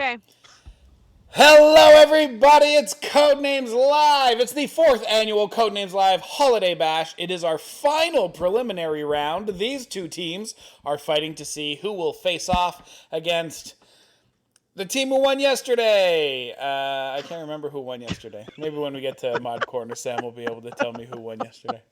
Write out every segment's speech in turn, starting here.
Okay. Hello, everybody. It's Codenames Live. It's the 4th annual Codenames Live Holiday Bash. It is our final preliminary round. These two teams are fighting to see who will face off against the team who won yesterday. I can't remember who won yesterday. Maybe when we get to Mod Corner, Sam will be able to tell me who won yesterday.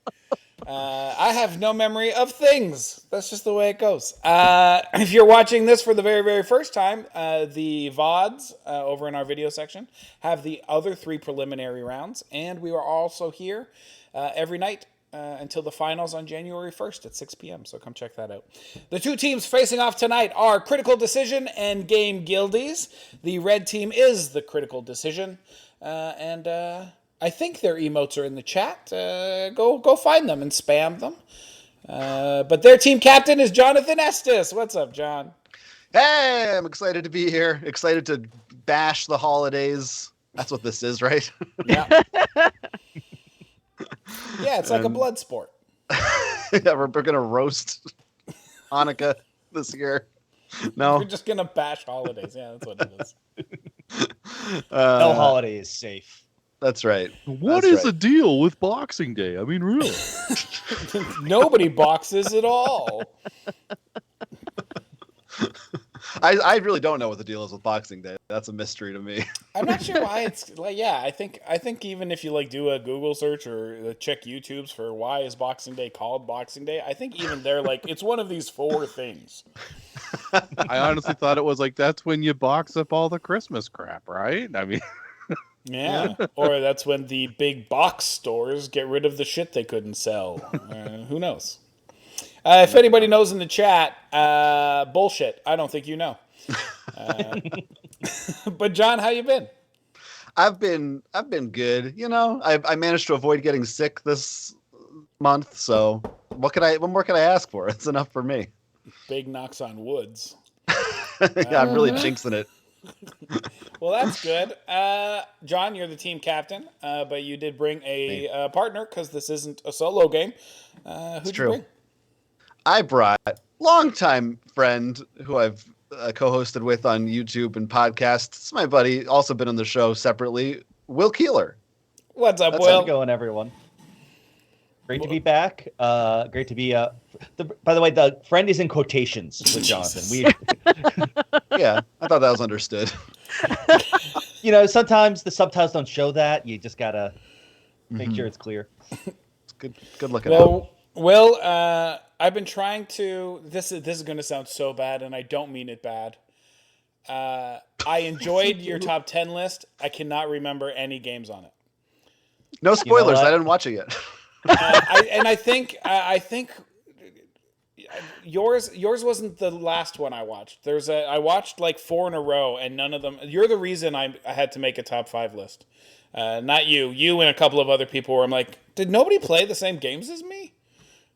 I have no memory of things. That's just the way it goes. If you're watching this for the very, very first time, the VODs over in our video section have the other 3 preliminary rounds, and we are also here every night until the finals on January 1st at 6 p.m., so come check that out. The 2 teams facing off tonight are Critical Decision and Game Guildies. The red team is the Critical Decision, and I think their emotes are in the chat. Go find them and spam them. But their team captain is Jonathan Estes. What's up, John? Hey, I'm excited to be here. Excited to bash the holidays. That's what this is, right? Yeah. Yeah, it's like a blood sport. Yeah, we're going to roast Hanukkah this year. No. We're just going to bash holidays. Yeah, that's what it is. No holiday is safe. That's right. What is the deal with Boxing Day? I mean, really? Nobody boxes at all. I really don't know what the deal is with Boxing Day. That's a mystery to me. I'm not sure why it's like. Yeah, I think even if you like do a Google search or check YouTube's for why is Boxing Day called Boxing Day, I think even they're like it's one of these 4 things. I honestly thought it was like that's when you box up all the Christmas crap, right? I mean. Yeah, or that's when the big box stores get rid of the shit they couldn't sell. Who knows? If anybody knows in the chat, bullshit. I don't think you know. But John, how you been? I've been good. You know, I managed to avoid getting sick this month. So what more can I ask for? It's enough for me. Big knocks on woods. Yeah, I'm really jinxing it. Well, that's good. John, you're the team captain, but you did bring a partner because this isn't a solo game. Who'd you bring? I brought longtime friend who I've co-hosted with on YouTube and podcasts. It's my buddy, also been on the show separately, Will Keeler. What's up, How's Will? it going, everyone? Great to be back. Great to be. By the way, the friend is in quotations with Jonathan. Yeah, I thought that was understood. You know, sometimes the subtitles don't show that. You just gotta make sure it's clear. It's good looking out. Will, I've been trying to. This is going to sound so bad, and I don't mean it bad. I enjoyed your top 10 list. I cannot remember any games on it. No spoilers. I didn't watch it yet. I think yours wasn't the last one I watched. I watched like 4 in a row, and none of them. You're the reason I had to make a top 5 list. Not you. You and a couple of other people where I'm like, did nobody play the same games as me?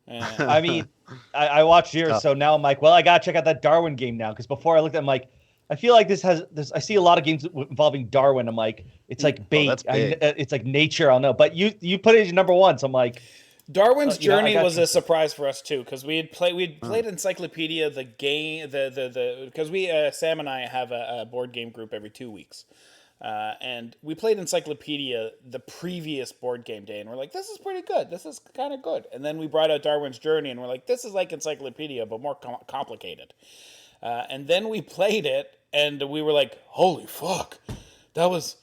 I mean, I watched yours, so now I'm like, well, I gotta check out that Darwin game now because before I looked at it, I'm like, I feel like this. I see a lot of games involving Darwin. I'm like, it's like bait. It's like nature. I don't know, but you put it as your number 1, so I'm like, Darwin's Journey was a surprise for us too because we'd played Encyclopedia the game because Sam and I have a board game group every 2 weeks. And we played Encyclopedia the previous board game day, and we're like, this is pretty good. This is kind of good. And then we brought out Darwin's Journey, and we're like, this is like Encyclopedia, but more complicated. And then we played it, and we were like, holy fuck. Was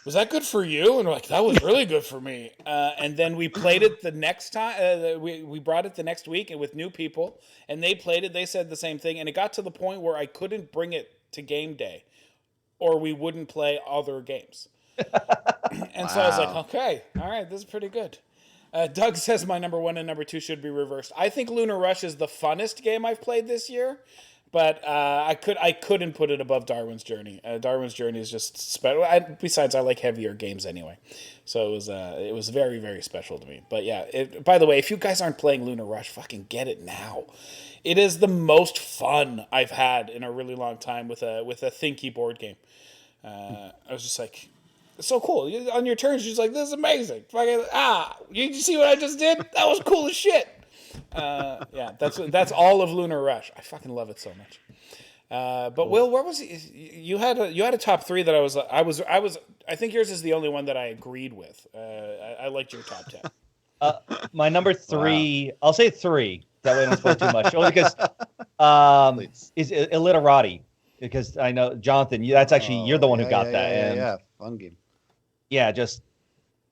that good for you? And we're like, that was really good for me. And then we played it the next time. We brought it the next week and with new people, and they played it. They said the same thing, and it got to the point where I couldn't bring it to game day, or we wouldn't play other games. And so I was like, okay, all right, this is pretty good. Doug says my number 1 and number 2 should be reversed. I think Lunar Rush is the funnest game I've played this year, but I couldn't put it above Darwin's Journey. Darwin's Journey is just special. Besides, I like heavier games anyway, so it was very, very special to me. But yeah, by the way, if you guys aren't playing Lunar Rush, fucking get it now. It is the most fun I've had in a really long time with a thinky board game. I was just like, it's so cool. On your turns, you're just like, this is amazing. Fucking, you see what I just did? That was cool as shit. Yeah, that's all of Lunar Rush. I fucking love it so much. But Will, where was you had a top 3 that I think yours is the only one that I agreed with. I liked your top 10. My number 3, wow. I'll say 3. That way I don't spoil too much. Only because is Illiterati. Because I know, Jonathan, that's actually, you're the one who got that. Yeah, fun game. Yeah, just,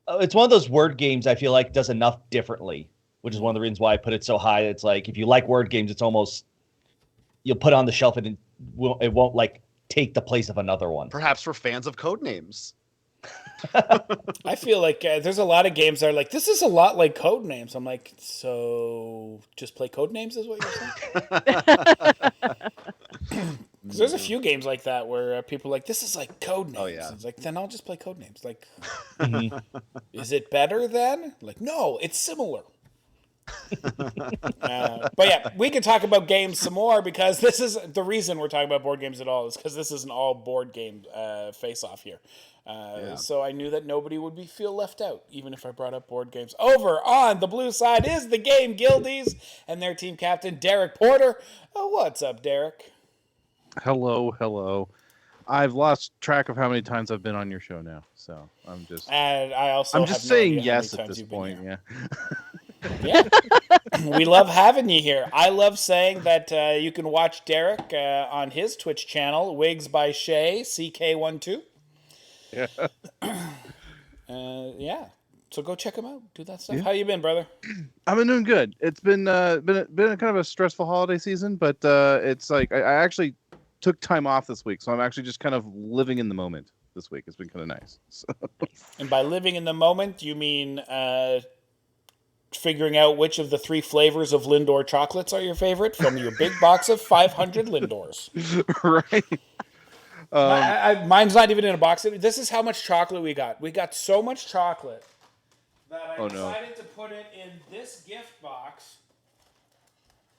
it's one of those word games I feel like does enough differently, which is one of the reasons why I put it so high. It's like, if you like word games, it's almost, you'll put it on the shelf and it won't like take the place of another one. Perhaps for fans of Codenames. I feel like there's a lot of games that are like, this is a lot like Codenames. I'm like, so just play Codenames is what you're saying? Because there's a few games like that where people are like, this is like Codenames. Oh, yeah. It's like, then I'll just play Codenames. Like, is it better then? Like, no, it's similar. But yeah, we can talk about games some more because this is the reason we're talking about board games at all is because this is an all board game face-off here. So I knew that nobody would feel left out, even if I brought up board games. Over on the blue side is the game Guildies and their team captain, Derek Porter. Oh, what's up, Derek? Hello. I've lost track of how many times I've been on your show now, so I'm just. And I'm just saying yes at this point. Yeah. Yeah, we love having you here. I love saying that you can watch Derek on his Twitch channel, Wigs by Shay, CK12. Yeah. Yeah. So go check him out. Do that stuff. Yeah. How you been, brother? I've been doing good. It's been a kind of a stressful holiday season, but it's like I actually took time off this week, so I'm actually just kind of living in the moment this week. It's been kind of nice. So. And by living in the moment, you mean figuring out which of the 3 flavors of Lindor chocolates are your favorite from your big box of 500 Lindors. Right. Mine's not even in a box. This is how much chocolate we got. We got so much chocolate that I decided to put it in this gift box,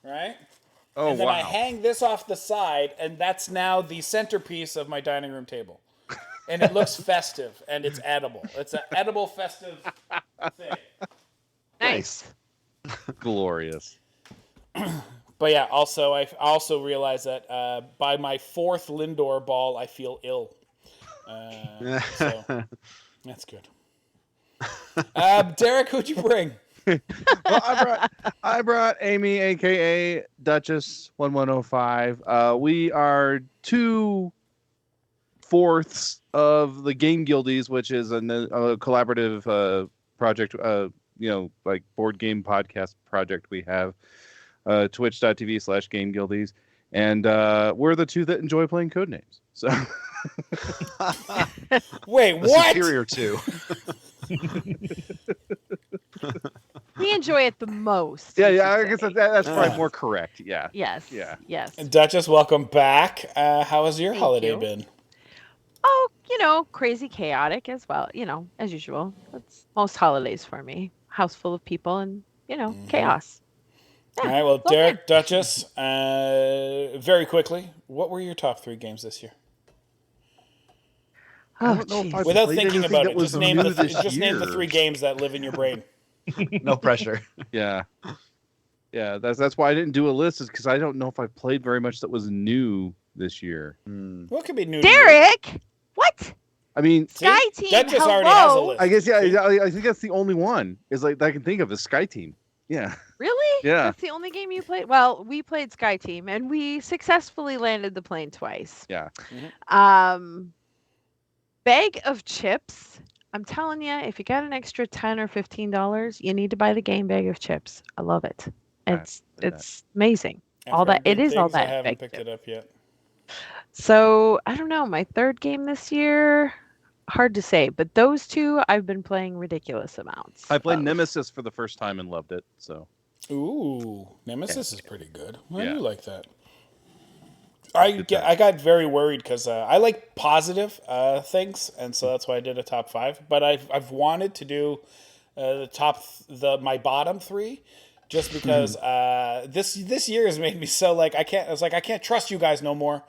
right? Oh, and then wow. I hang this off the side, and that's now the centerpiece of my dining room table. And it looks festive, and it's edible. It's an edible, festive thing. Nice. Glorious. But yeah, also I also realized that by my 4th Lindor ball, I feel ill. So that's good. Derek, who'd you bring? Well, I brought Amy, aka Duchess 1105. We are 2/4 of the Game Guildies, which is a collaborative project. Like board game podcast project we have. Twitch.tv/Game Guildies, and we're the 2 that enjoy playing Codenames. So, wait, what? Superior 2. We enjoy it the most. Yeah. I guess that's probably more correct. Yeah. Yes. Yeah. Yes. And Duchess, welcome back. How has your holiday been? Oh, crazy chaotic as well. As usual. That's most holidays for me. House full of people and chaos. Yeah, all right, well, Derek, Duchess, very quickly, what were your top 3 games this year? Without thinking about it, just name the 3 games that live in your brain. No pressure. Yeah. That's why I didn't do a list, is because I don't know if I played very much that was new this year. What could be new? Derek, what? I mean, Sky Team. Duchess hello? already has a list. I guess I think that's the only one is like that I can think of is Sky Team. Yeah. Really? Yeah. That's the only game you played? Well, we played Sky Team, and we successfully landed the plane twice. Yeah. Bag of chips. I'm telling you, if you got an extra $10 or $15, you need to buy the game Bag of Chips. I love it. It's amazing. It is all that. I haven't picked it up yet. So I don't know. My 3rd game this year, hard to say, but those 2 I've been playing ridiculous amounts. I played Nemesis for the first time and loved it. So. Ooh, Nemesis is pretty good. I do like that. I got very worried because I like positive things, and so that's why I did a top 5. But I've wanted to do my bottom 3, just because this year has made me so like I can't trust you guys no more.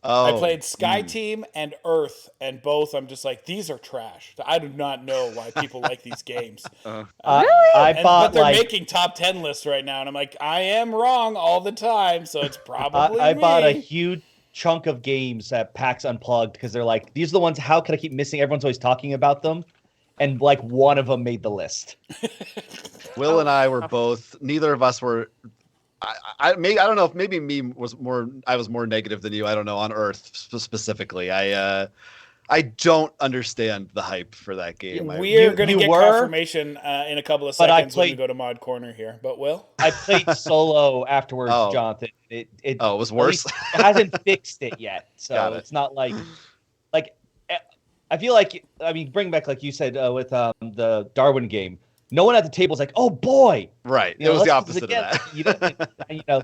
I played Sky Team and Earth, and both I'm just like, these are trash. I do not know why people like these games. Really? But they're making top 10 lists right now, and I'm like, I am wrong all the time, so it's probably I me. bought a huge chunk of games at PAX Unplugged because they're like, these are the ones, how could I keep missing? Everyone's always talking about them. And like one of them made the list. Will and I were both, neither of us were, I don't know if maybe I was more negative than you. I don't know, on Earth specifically. I don't understand the hype for that game. We're going to get confirmation in a couple of seconds when we go to Mod Corner here. But Will? I played solo afterwards, Jonathan. It was worse? It hasn't fixed it yet. So it's not like I feel like, I mean, bring back, like you said, with the Darwin game. No one at the table is like, "Oh boy!" Right. It was the opposite of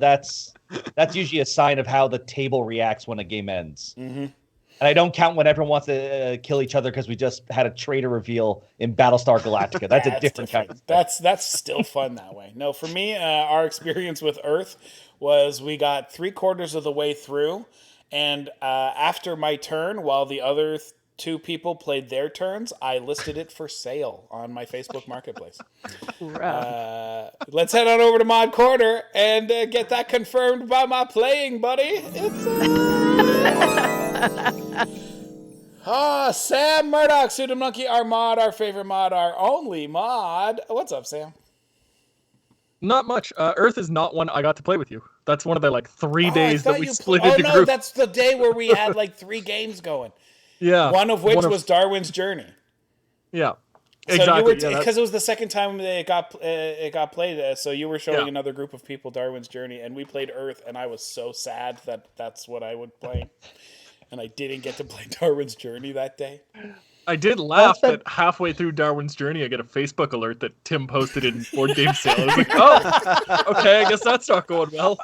that. That's usually a sign of how the table reacts when a game ends. Mm-hmm. And I don't count when everyone wants to kill each other because we just had a traitor reveal in Battlestar Galactica. That's a different kind of stuff. That's still fun that way. No, for me, our experience with Earth was we got 3/4 of the way through, and after my turn, while the other two people played their turns, I listed it for sale on my Facebook Marketplace. Let's head on over to Mod Corner and get that confirmed by my playing buddy. Sam Murdoch, Pseudo Monkey, our mod, our favorite mod, our only mod. What's up, Sam? Not much. Earth is not one I got to play with you. That's one of the 3 days that we split into groups. Oh no, that's the day where we had 3 games going. Yeah. One of which was Darwin's Journey. Yeah. Exactly. Because it was the second time it got played. So you were showing another group of people Darwin's Journey, and we played Earth, and I was so sad that that's what I would play. And I didn't get to play Darwin's Journey that day. I did laugh that halfway through Darwin's Journey, I get a Facebook alert that Tim posted in Board Game Sale. I was like, oh, okay, I guess that's not going well.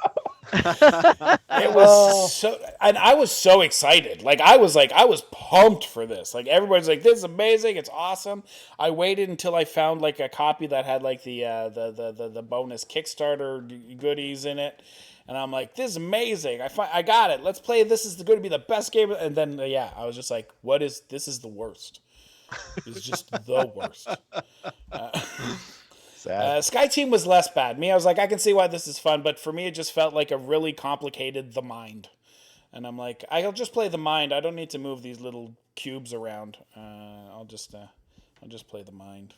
It was so, and I was so excited. I was pumped for this. Everybody's like, "This is amazing! It's awesome!" I waited until I found a copy that had the bonus Kickstarter goodies in it, and I'm like, "This is amazing! I got it. Let's play. This is going to be the best game." And then I was just like, "What is this? Is the worst. It's just the worst." Sky Team was less bad. I was like, I can see why this is fun, but for me, it just felt like a really complicated The Mind. And I'm like, I'll just play The Mind. I don't need to move these little cubes around. I'll just play The Mind.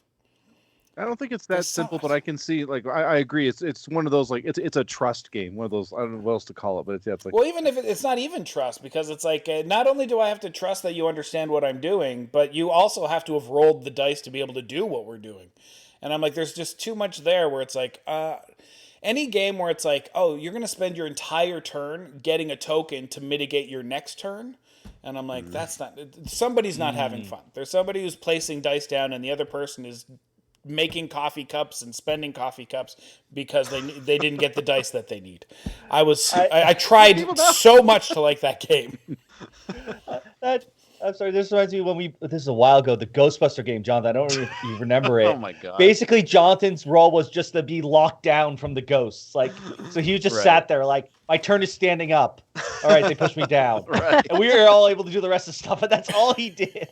I don't think it's that simple, but I can see, I agree. It's one of those, it's a trust game. One of those, I don't know what else to call it, but it's well, even if it's not even trust, because it's not only do I have to trust that you understand what I'm doing, but you also have to have rolled the dice to be able to do what we're doing. And I'm like, there's just too much there where it's any game where it's oh, you're going to spend your entire turn getting a token to mitigate your next turn. And I'm like, somebody's not having fun. There's somebody who's placing dice down and the other person is making coffee cups and spending coffee cups because they didn't get the dice that they need. I tried so much to like that game. I'm sorry, this reminds me this is a while ago, the Ghostbuster game, Jonathan. I don't know if you remember it. Oh my God. Basically, Jonathan's role was just to be locked down from the ghosts. So he just sat there my turn is standing up. All right, they pushed me down. Right. And we were all able to do the rest of the stuff, but that's all he did.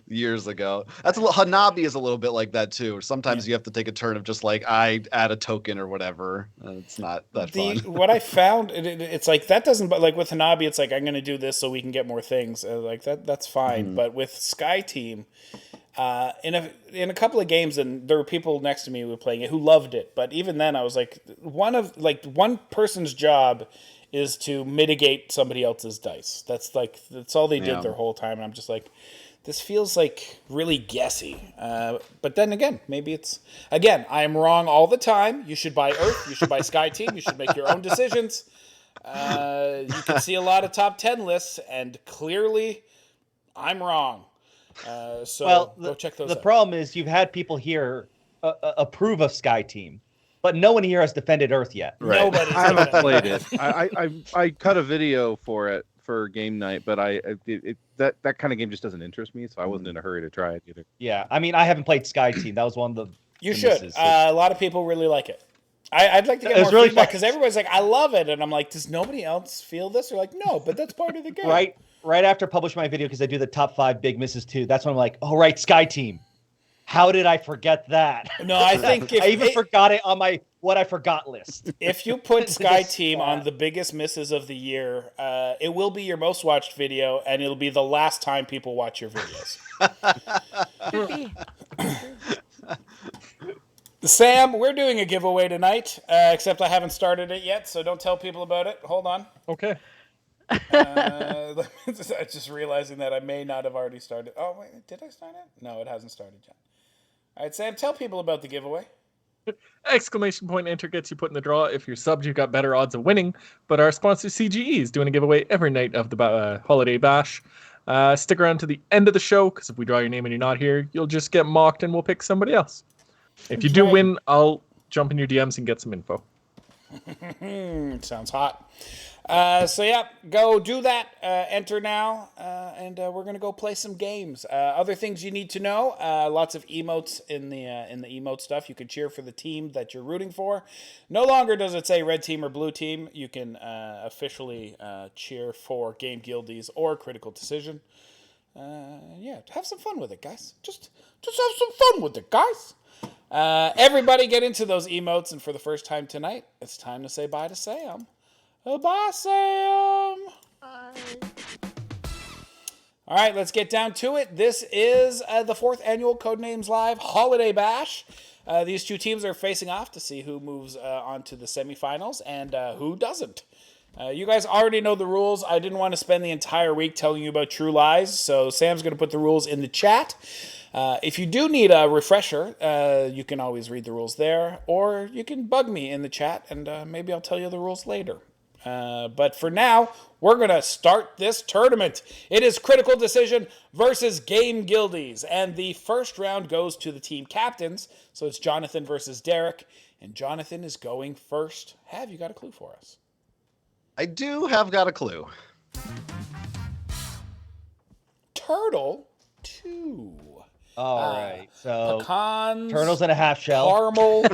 Years ago. Hanabi is a little bit like that too. Sometimes you have to take a turn of just I add a token or whatever. It's not that fun. What I found, it's that doesn't, but with Hanabi, it's I'm going to do this so we can get more things. That's fine. Mm-hmm. But with Sky Team, in a couple of games, and there were people next to me who were playing it who loved it. But even then, I was one person's job is to mitigate somebody else's dice. That's all they did their whole time. And I'm just this feels really guessy. But then again, maybe it's... Again, I am wrong all the time. You should buy Earth. You should buy Sky Team. You should make your own decisions. You can see a lot of top 10 lists, and clearly I'm wrong. Go check those out. The problem is you've had people here approve of Sky Team, but no one here has defended Earth yet. Right. Nobody's I haven't played it. I cut a video for it for game night, but that kind of game just doesn't interest me, so I wasn't in a hurry to try it either. Yeah, I haven't played Sky Team. That was one of the... You should. A lot of people really like it. I'd like to get more really feedback because everybody's like, I love it. And I'm like, does nobody else feel this? They're like, no, but that's part of the game. Right after I publish my video, because I do the top 5 big misses too, that's when I'm like, oh, right, Sky Team. How did I forget that? No, I think I even forgot it on my what I forgot list. If you put Sky Team on the biggest misses of the year, it will be your most watched video, and it'll be the last time people watch your videos. Sam, we're doing a giveaway tonight, except I haven't started it yet, so don't tell people about it. Hold on. Okay. Just realizing that I may not have already started. Oh, wait, did I start it? No, it hasn't started yet. All right, Sam, tell people about the giveaway. Exclamation point enter gets you put in the draw. If you're subbed, you've got better odds of winning. But our sponsor CGE is doing a giveaway every night of the holiday bash. Stick around to the end of the show, because if we draw your name and you're not here, you'll just get mocked and we'll pick somebody else. If you do win, I'll jump in your DMs and get some info. Sounds hot. So yeah, go do that. Enter now, and we're gonna go play some games. Other things you need to know: lots of emotes in the emote stuff. You can cheer for the team that you're rooting for. No longer does it say red team or blue team. You can officially cheer for Game Guildies or Critical Decision. Yeah, have some fun with it, guys. Just have some fun with it, guys. Everybody get into those emotes, and for the first time tonight, it's time to say bye to Sam. Bye, Sam. Bye. All right, let's get down to it. This is the 4th annual Codenames Live Holiday Bash. These two teams are facing off to see who moves on to the semifinals and who doesn't. You guys already know the rules. I didn't want to spend the entire week telling you about True Lies, so Sam's going to put the rules in the chat. If you do need a refresher, you can always read the rules there, or you can bug me in the chat, and maybe I'll tell you the rules later. But for now, we're going to start this tournament. It is Critical Decision versus Game Guildies, and the first round goes to the team captains, so it's Jonathan versus Derek, and Jonathan is going first. Have you got a clue for us? I do have got a clue. Turtle 2. All right, so pecans, turtles in a half shell, caramel,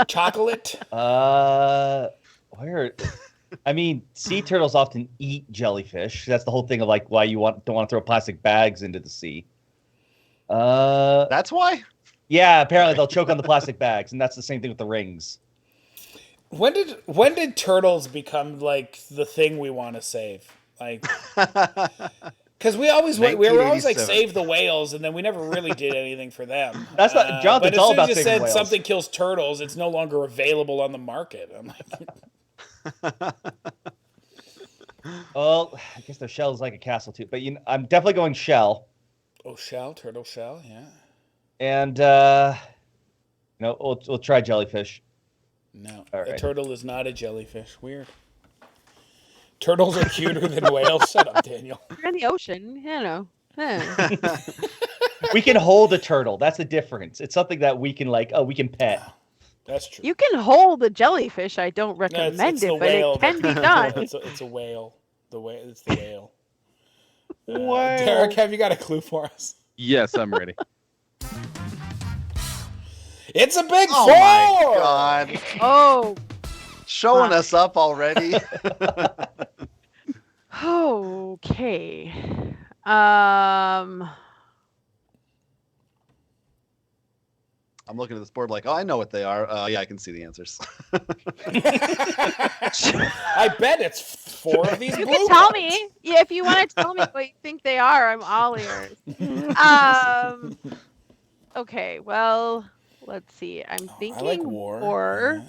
chocolate. Where? I mean, sea turtles often eat jellyfish. That's the whole thing of like why you don't want to throw plastic bags into the sea. That's why. Yeah, apparently they'll choke on the plastic bags, and that's the same thing with the rings. When did turtles become like the thing we want to save? Like. Because we were always like save the whales, and then we never really did anything for them. That's not Jonathan. It's all about saving whales. But as soon as you said something kills turtles, it's no longer available on the market. I'm like, well, I guess their shell is like a castle too. But I'm definitely going shell. Oh, turtle shell, yeah. And we'll try jellyfish. No, a turtle is not a jellyfish. Weird. Turtles are cuter than whales. Shut up, Daniel. You're in the ocean, you know. We can hold a turtle. That's the difference. It's something that we can we can pet. That's true. You can hold a jellyfish. I don't recommend it, but it can be done. It's a whale. It's the whale. Derek, have you got a clue for us? Yes, I'm ready. It's a big 4! Oh my God. Oh. Showing us up already. Okay. I'm looking at this board like, oh, I know what they are. Yeah, I can see the answers. I bet it's 4 of these blue can tell me. Yeah, if you want to tell me what you think they are, I'm all ears. Okay, well, let's see. I'm thinking I like war.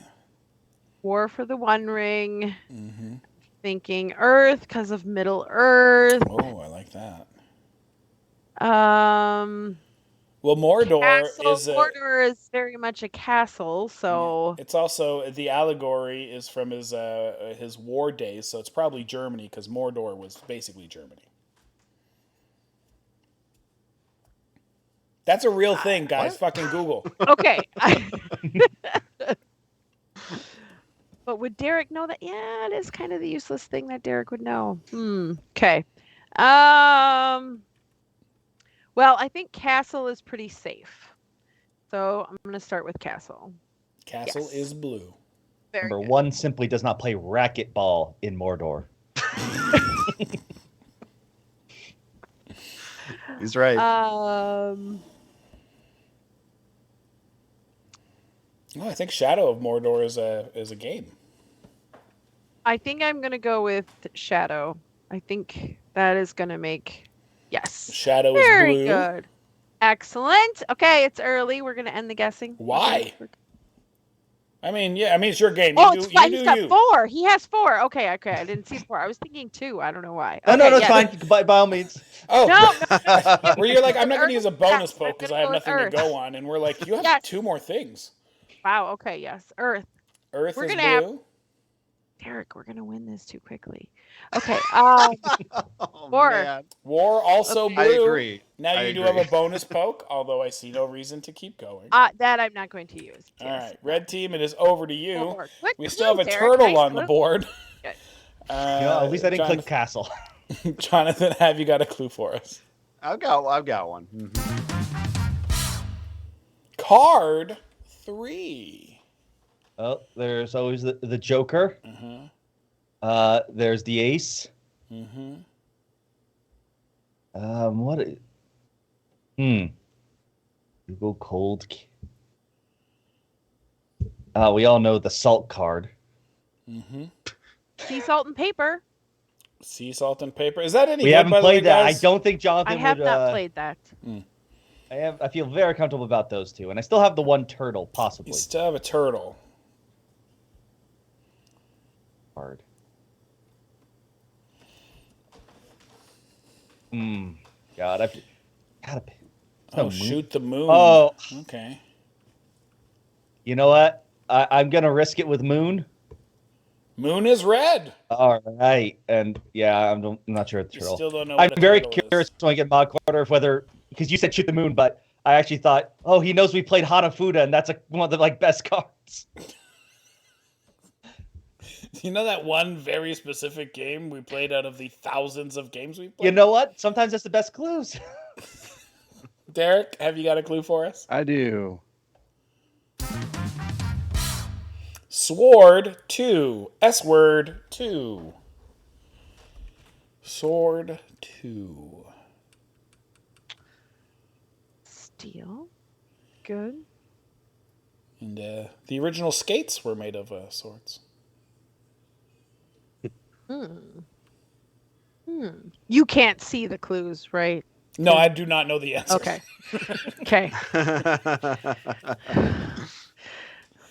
War for the One Ring. Mm-hmm. Thinking Earth because of Middle Earth. Oh, I like that. Well, Mordor is very much a castle, so it's also the allegory is from his war days, so it's probably Germany because Mordor was basically Germany. That's a real thing, guys. What? Fucking Google. Okay. But would Derek know that? Yeah, it is kind of the useless thing that Derek would know. Okay. Well, I think castle is pretty safe. So I'm going to start with castle. Castle is blue. Number 1 simply does not play racquetball in Mordor. He's right. I think Shadow of Mordor is a game. I think I'm gonna go with Shadow. I think that is gonna make Shadow is blue. Very good. Excellent. Okay, it's early. We're gonna end the guessing. Why? I mean, it's your game. He's got 4. He has 4. Okay. I didn't see 4. I was thinking 2. I don't know why. Okay, no, it's fine. By all means. Oh, no. Where you're like, I'm not going to use a bonus poke because I have nothing to go on, and we're like, you have 2 more things. Wow. Okay. Yes. Earth. Earth is blue. Derek, we're gonna win this too quickly. Okay. War. Man. War also blue. I agree. Now you do have a bonus poke, although I see no reason to keep going. That I'm not going to use. All right, red team, it is over to you. We still have a Derek. turtle on the board. Good. At least I didn't click castle. Jonathan, have you got a clue for us? I've got one. Mm-hmm. Card 3. Oh, there's always the Joker. Mm-hmm. There's the Ace. Mm-hmm. You go cold. We all know the Salt card. Mm-hmm. Sea salt and paper. Sea salt and paper. Is that any? We good, haven't by played the way, that. guys? I don't think Jonathan. I have not played that. I feel very comfortable about those 2, and I still have the 1 turtle, possibly. You still have a turtle. Hard. God, I've gotta. Shoot the moon. Oh, okay. You know what? I'm gonna risk it with moon. Moon is red. All right, and I'm not sure it's turtle. Still don't know. I'm very curious when I get mod quarter of whether, because you said shoot the moon, but I actually thought, he knows we played Hanafuda, and that's one of the best cards. You know that one very specific game we played out of the thousands of games we played? You know what? Sometimes that's the best clues. Derek, have you got a clue for us? I do. Sword 2. S-word 2. Sword 2. Steel. Good. And the original skates were made of swords. You can't see the clues, right? No, I do not know the answer. Okay. Okay.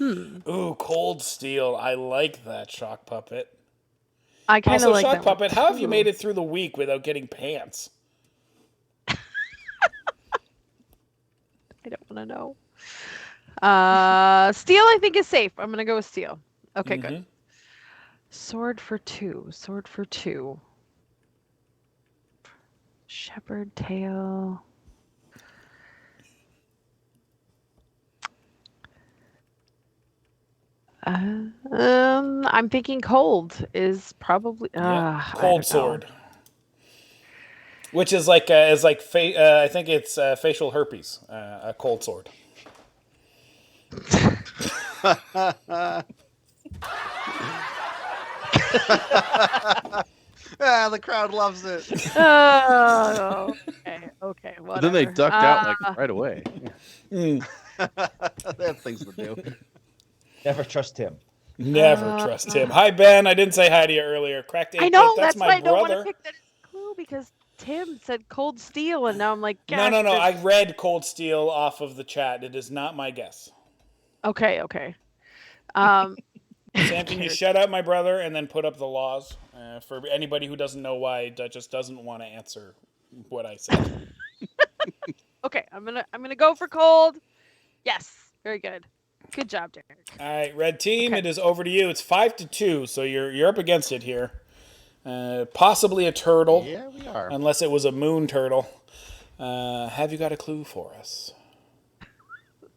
Ooh, cold steel. I like that, Shock Puppet. I kind of like Shock that Puppet, one. how have you made it through the week without getting pants? I don't want to know. Steel, I think, is safe. I'm going to go with steel. Okay, good. Sword for 2. Sword for 2. Shepherd tail. I'm thinking cold is probably cold sword, which is like I think it's facial herpes. A cold sword. The crowd loves it. Okay. Whatever. But then they ducked out right away. They have things to do. Never trust him. Never trust him. Hi, Ben. I didn't say hi to you earlier. Cracked 8 I know. That's my why I brother. don't want to pick that as a clue because Tim said cold steel, and now I'm like, no. I read cold steel off of the chat. It is not my guess. Okay. Sam, can you shut up my brother and then put up the laws for anybody who doesn't know why just doesn't want to answer what I said? Okay, I'm gonna go for cold. Yes, very good. Good job, Derek. All right, red team, It is over to you. It's 5-2, so you're up against it here. Possibly a turtle. Yeah, we are. Unless it was a moon turtle. Have you got a clue for us?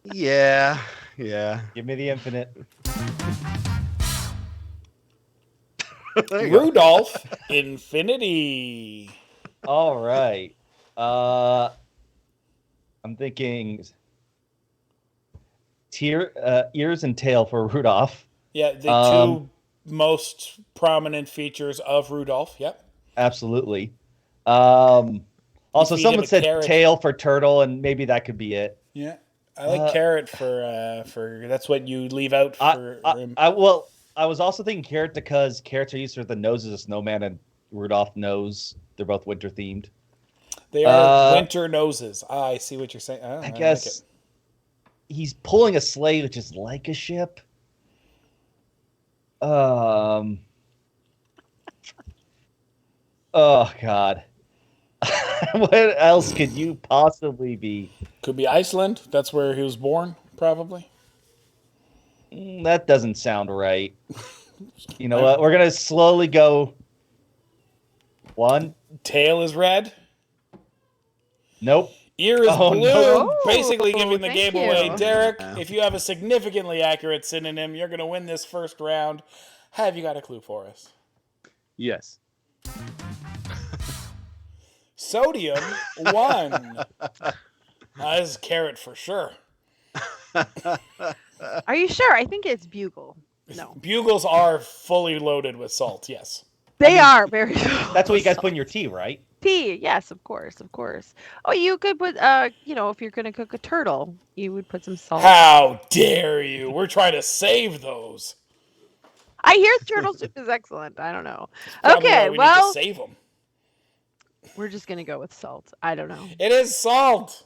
Yeah. Give me the infinite. Rudolph Infinity. All right. I'm thinking ears and tail for Rudolph. Yeah, the two most prominent features of Rudolph. Yep. Absolutely. Also, someone said tail for turtle, and maybe that could be it. Yeah, I like carrot for that's what you leave out for. I was also thinking carrot because carrots are used for the noses of snowman, and Rudolph nose. They're both winter themed. They are winter noses. I see what you're saying. I guess like he's pulling a sleigh, which is like a ship. Oh God. What else could you possibly be? Could be Iceland. That's where he was born, probably. That doesn't sound right. You know what? We're gonna slowly go. One. Tail is red. Nope. Ear is blue. No. Basically giving the game away. Derek, if you have a significantly accurate synonym, you're gonna win this first round. Have you got a clue for us? Yes. Sodium 1. This is carrot for sure. Are you sure? I think it's bugle. No. Bugles are fully loaded with salt, yes. They are very. That's what you guys put in your tea, right? Tea, yes, of course. Oh, you could put, if you're gonna cook a turtle, you would put some salt. How dare you? We're trying to save those. I hear turtle soup is excellent. I don't know. Probably Okay, we well, need to save them. We're just gonna go with salt. I don't know. It is salt.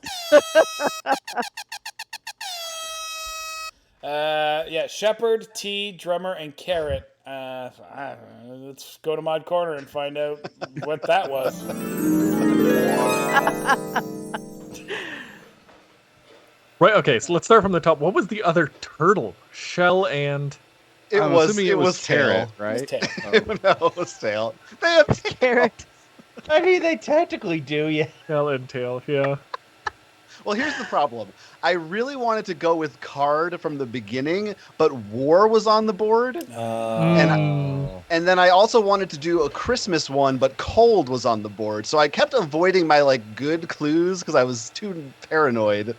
Shepherd, tea, drummer, and carrot. Let's go to Mod Corner and find out what that was. Right. Okay. So let's start from the top. What was the other turtle? Shell and. It was tail, right? It was tail. No, it was tail. They have Carrot. I mean, they technically do, yeah. Shell and tail, yeah. Well, here's the problem. I really wanted to go with card from the beginning, but war was on the board. And then I also wanted to do a Christmas one, but cold was on the board. So I kept avoiding my good clues because I was too paranoid.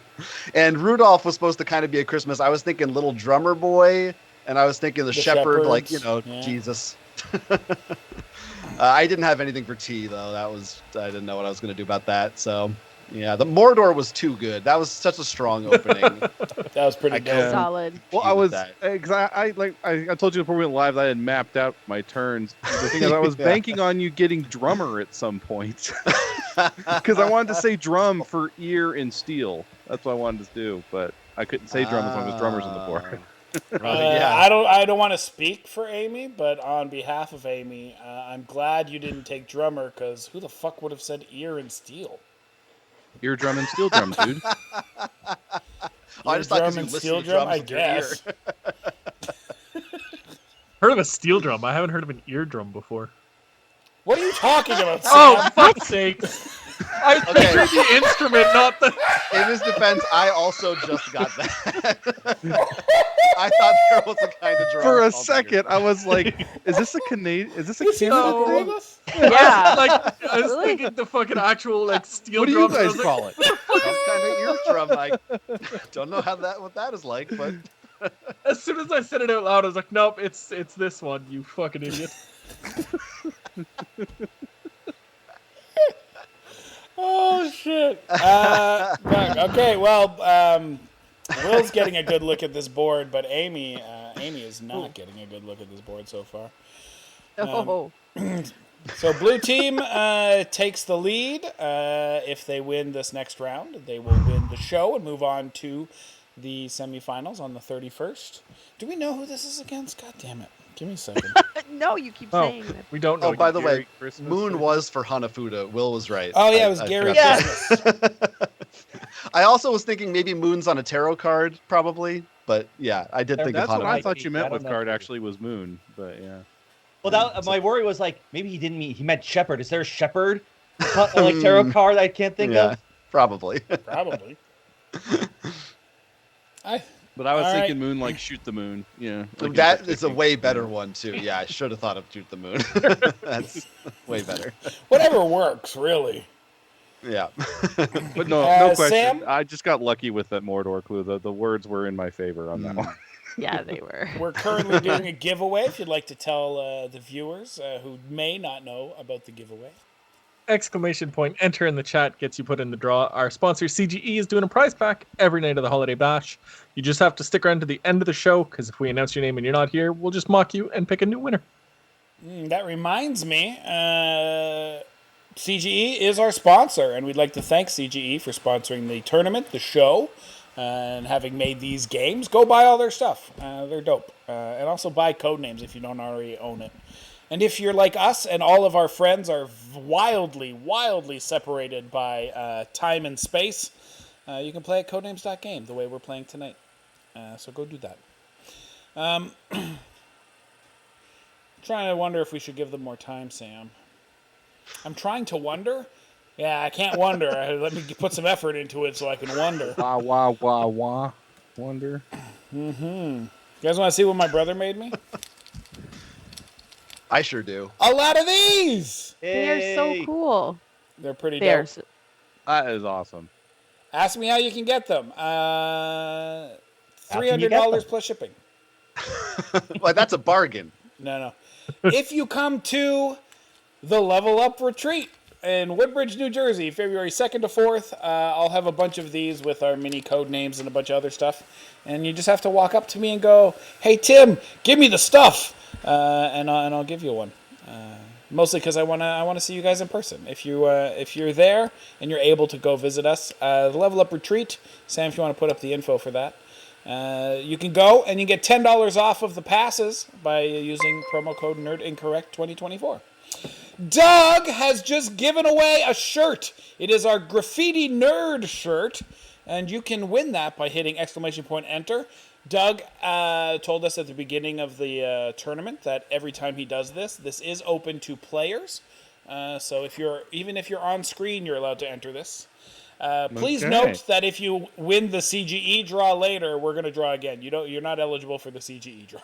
And Rudolph was supposed to kind of be a Christmas. I was thinking little drummer boy, and I was thinking the shepherd, yeah. Jesus. I didn't have anything for tea though. I didn't know what I was going to do about that. So yeah, the Mordor was too good. That was such a strong opening. That was pretty good. Solid. Well, I told you before we went live that I had mapped out my turns. The thing is, I was banking on you getting drummer at some point because I wanted to say drum for ear and steel. That's what I wanted to do, but I couldn't say drum as long as drummers on the board. I don't want to speak for Amy, but on behalf of Amy, I'm glad you didn't take drummer because who the fuck would have said ear and steel? Ear drum and steel drum, dude. I just thought you listened to drums I guess. Heard of a steel drum. I haven't heard of an eardrum before. What are you talking about, Sam? Oh, fuck's sake. I pictured the instrument, not the... In his defense, I also just got that. I thought there was a kind of drum. For a second, I was like, "Is this a Canadian? Is this a Canadian thing?" Yeah. I was thinking the fucking actual steel What do drum. you guys call it? Some kind of ear drum. I don't know what that is like, but As soon as I said it out loud, I was like, "Nope, it's this one, you fucking idiot." Oh shit! Okay, well, Will's getting a good look at this board, but Amy is not getting a good look at this board so far. So blue team takes the lead. If they win this next round, they will win the show and move on to the semifinals on the 31st. Do we know who this is against? God damn it. Give me a second. No, you keep saying that. We don't know. Oh, by the way, Moon was for Hanafuda. Will was right. Oh, yeah, it was Gary Christmas. I also was thinking maybe Moon's on a tarot card, probably. But yeah, I did think That's of what Hanafuda. I thought you meant with know. card actually was Moon, but yeah. Well, my worry was maybe he meant shepherd. Is there a shepherd tarot card I can't think of? Probably. Probably. But I was All thinking Moon, shoot the moon. Yeah. That is a way better one too. Yeah, I should have thought of shoot the moon. That's way better. Whatever works, really. Yeah. But no question. Sam? I just got lucky with that Mordor clue. The words were in my favor on that one. Yeah, they were. We're currently doing a giveaway if you'd like to tell the viewers who may not know about the giveaway. Exclamation point, enter in the chat gets you put in the draw. Our sponsor CGE is doing a prize pack every night of the Holiday Bash. You just have to stick around to the end of the show, because if we announce your name and you're not here, we'll just mock you and pick a new winner. That reminds me, CGE is our sponsor, and we'd like to thank CGE for sponsoring the tournament, the show, and having made these games. Go buy all their stuff. They're dope. And also buy Codenames if you don't already own it. And if you're like us and all of our friends are wildly separated by time and space, you can play at codenames.game the way we're playing tonight. So go do that. Trying to wonder if we should give them more time, Sam. I'm trying to wonder. Yeah, I can't wonder. Let me put some effort into it so I can wonder. Wah. Wonder. You guys want to see what my brother made me? I sure do. A lot of these! They're so cool. They're pretty They're dope. That is awesome. Ask me how you can get them. $300 plus shipping. Well, that's a bargain. No. If you come to the Level Up Retreat in Woodbridge, New Jersey, February 2nd to 4th, I'll have a bunch of these with our mini code names and a bunch of other stuff. And you just have to walk up to me and go, "Hey, Tim, give me the stuff." And I'll give you one. Mostly because I wanna see you guys in person. If you're there and you're able to go visit us, the Level Up Retreat. Sam, if you want to put up the info for that, you can go and you get $10 off of the passes by using promo code NerdIncorrect2024. Doug has just given away a shirt. It is our Graffiti Nerd shirt, and you can win that by hitting exclamation point enter. Doug told us at the beginning of the tournament that every time he does this is open to players. So even if you're on screen, you're allowed to enter this. Please note that if you win the CGE draw later, we're going to draw again. You're not eligible for the CGE draw.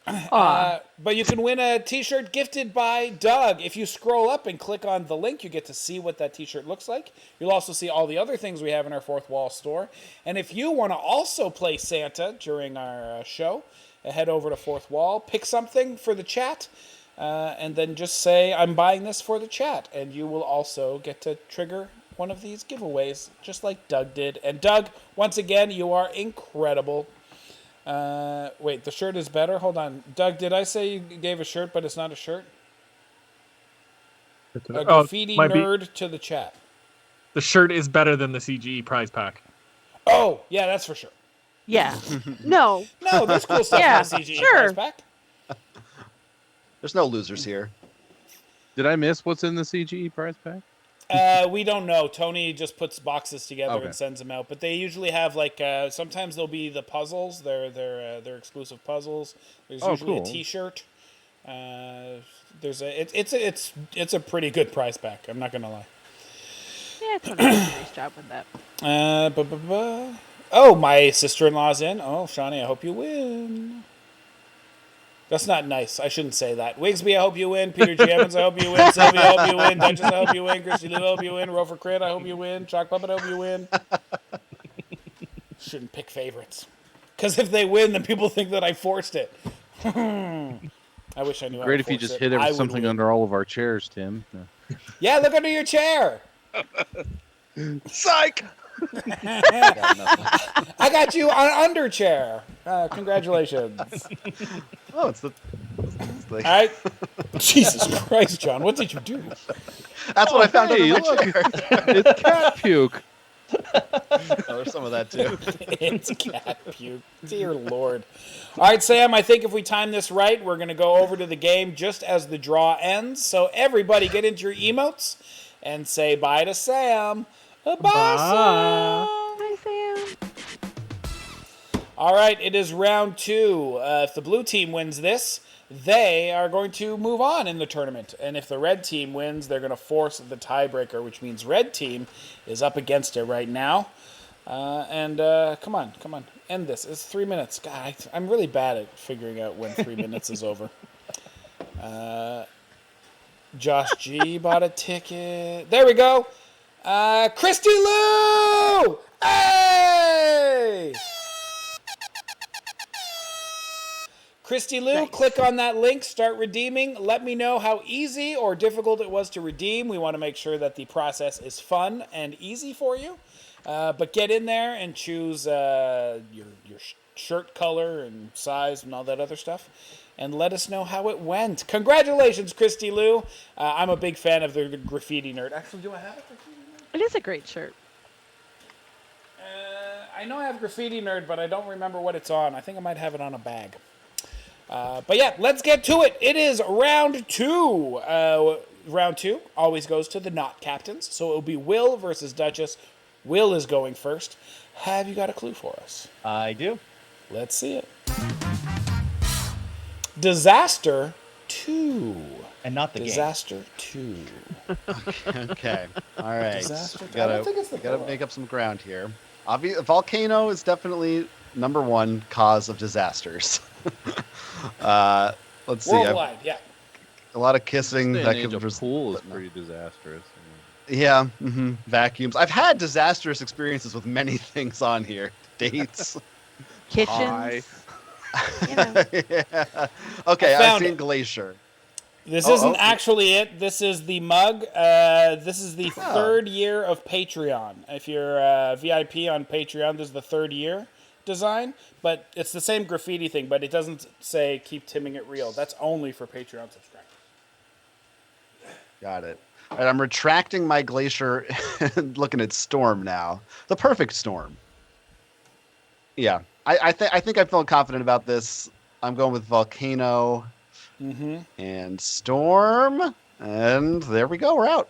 But you can win a t-shirt gifted by Doug. If you scroll up and click on the link, you get to see what that t-shirt looks like. You'll also see all the other things we have in our Fourth Wall store. And if you want to also play Santa during our show, head over to Fourth Wall, pick something for the chat, and then just say, "I'm buying this for the chat." And you will also get to trigger one of these giveaways, just like Doug did. And Doug, once again, you are incredible. Wait, the shirt is better? Hold on. Doug, did I say you gave a shirt, but it's not a shirt? A graffiti nerd to the chat. The shirt is better than the CGE prize pack. Oh, yeah, that's for sure. Yeah. No, there's cool stuff in the CGE prize pack. There's no losers here. Did I miss what's in the CGE prize pack? We don't know. Tony just puts boxes together and sends them out. But they usually have sometimes they'll be the puzzles. They're exclusive puzzles. There's usually a T-shirt. It's a pretty good prize pack. I'm not gonna lie. Yeah, Tony does a nice job with that. Oh, my sister-in-law's in. Oh, Shawnee, I hope you win. That's not nice. I shouldn't say that. Wigsby, I hope you win. Peter G. Evans, I hope you win. Sylvia, I hope you win. Duchess, I hope you win. Christy Lou, I hope you win. Rover Crit, I hope you win. Chalk Puppet, I hope you win. Shouldn't pick favorites. Because if they win, then people think that I forced it. I wish I knew. Great if you just hit something under all of our chairs, Tim. Yeah, look under your chair. Psych! I got you on under chair. Congratulations. Oh, it's the all right. Jesus Christ, John, what did you do? That's what I found under my chair. It's cat puke. There's some of that too. It's cat puke. Dear Lord. All right, Sam, I think if we time this right, we're going to go over to the game just as the draw ends. So everybody get into your emotes and say bye to Sam. Bye, Sam. Hi, Sam. All right, it is round 2. If the blue team wins this, they are going to move on in the tournament. And if the red team wins, they're going to force the tiebreaker, which means red team is up against it right now. Come on. End this. It's 3 minutes. God, I'm really bad at figuring out when 3 minutes is over. Josh G bought a ticket. There we go. Christy Lou! Hey! Christy Lou, nice. Click on that link, start redeeming. Let me know how easy or difficult it was to redeem. We want to make sure that the process is fun and easy for you. But get in there and choose your shirt color and size and all that other stuff. And let us know how it went. Congratulations, Christy Lou. I'm a big fan of the Graffiti Nerd. Actually, do I have it? It is a great shirt. I know I have Graffiti Nerd, but I don't remember what it's on. I think I might have it on a bag. But yeah, let's get to it. It is round 2. Round 2 always goes to the not captains. So it will be Will versus Duchess. Will is going first. Have you got a clue for us? I do. Let's see it. Disaster 2. And not the Disaster 2. Okay. All right. Disaster 2. Gotta make up some ground here. Volcano is definitely number 1 cause of disasters. Let's see. Worldwide, yeah. A lot of kissing. That pool is pretty disastrous. Yeah. Mm-hmm. Vacuums. I've had disastrous experiences with many things on here. Dates. Kitchens. You know. Yeah. Okay, I've seen Glacier. This isn't actually it. This is the mug. This is the 3rd year of Patreon. If you're a VIP on Patreon, this is the 3rd year design. But it's the same graffiti thing, but it doesn't say keep timming it real. That's only for Patreon subscribers. Got it. All right, I'm retracting my Glacier and looking at Storm now. The perfect Storm. Yeah. I think I feel confident about this. I'm going with Volcano and Storm. And there we go. We're out.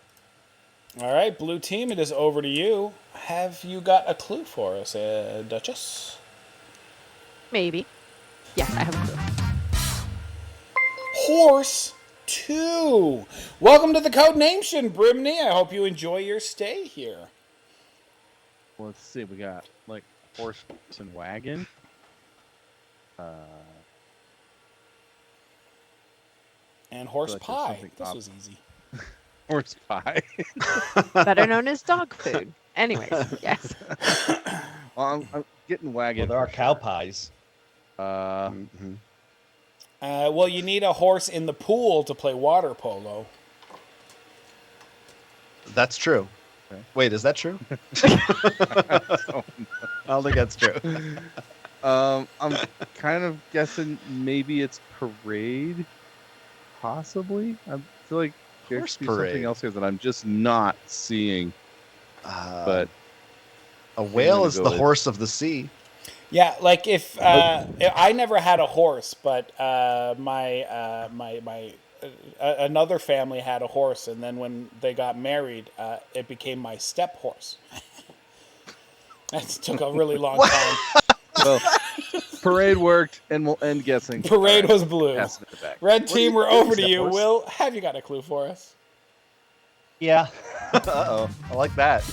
All right, Blue Team, it is over to you. Have you got a clue for us, Duchess? Maybe. Yes, I have a clue. Horse 2. Welcome to the Codenames, Brimney. I hope you enjoy your stay here. Well, let's see. We got like horse and wagon. And horse pie. This was easy. Horse pie. Better known as dog food. Anyways, yes. Well, I'm getting wagon. Well, there are cow pies. Well, you need a horse in the pool to play water polo. That's true. Okay. Wait, is that true? I don't think that's true. I'm kind of guessing maybe it's parade. Possibly. I feel like there's something else here that I'm just not seeing. But a whale is the horse of the sea. Yeah, like if I never had a horse, but my another family had a horse, and then when they got married, it became my step horse. That took a really long time. Well, parade worked, and we'll end guessing. Parade was blue. Red team, we're over to you. Horse? Will, have you got a clue for us? Yeah. Uh-oh. I like that.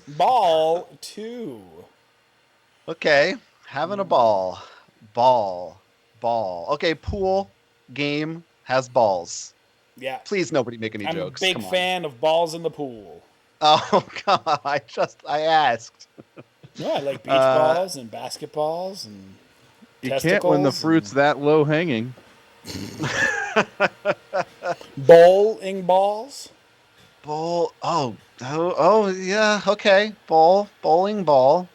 Ball 2. Okay. Having a ball. Ball. Okay, pool game has balls. Yeah. Please, nobody make any jokes. I'm a big fan of balls in the pool. Oh, come on. I asked. Yeah, I like beach balls and basketballs and you can't when the fruit's that low hanging. Bowling balls? Oh, yeah, okay. Bowling ball.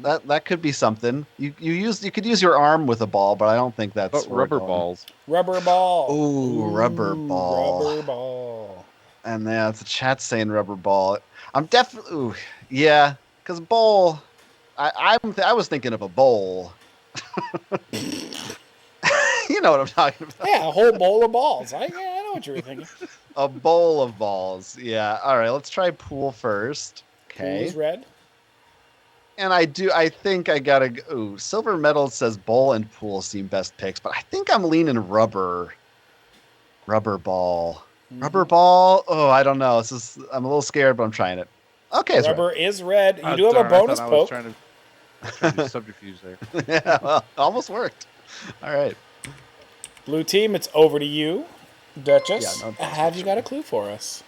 That could be something. You could use your arm with a ball, but I don't think that's rubber balls. Rubber ball. Ooh, rubber ball. Rubber ball. And yeah, the chat's saying rubber ball. I'm definitely yeah, because bowl. I was thinking of a bowl. You know what I'm talking about. Yeah, a whole bowl of balls. I know what you were thinking. A bowl of balls. Yeah. All right, let's try pool first. Okay. Pool's red. And I think I gotta go. Ooh, silver medal says bowl and pool seem best picks, but I think I'm leaning rubber. Rubber ball. Rubber ball. Oh, I don't know. I'm a little scared, but I'm trying it. Okay, rubber is red. You do have a bonus poke. I was trying to do subterfuge there. Yeah, well, almost worked. All right. Blue team, it's over to you. Duchess, Yeah, no, have you got a clue for us?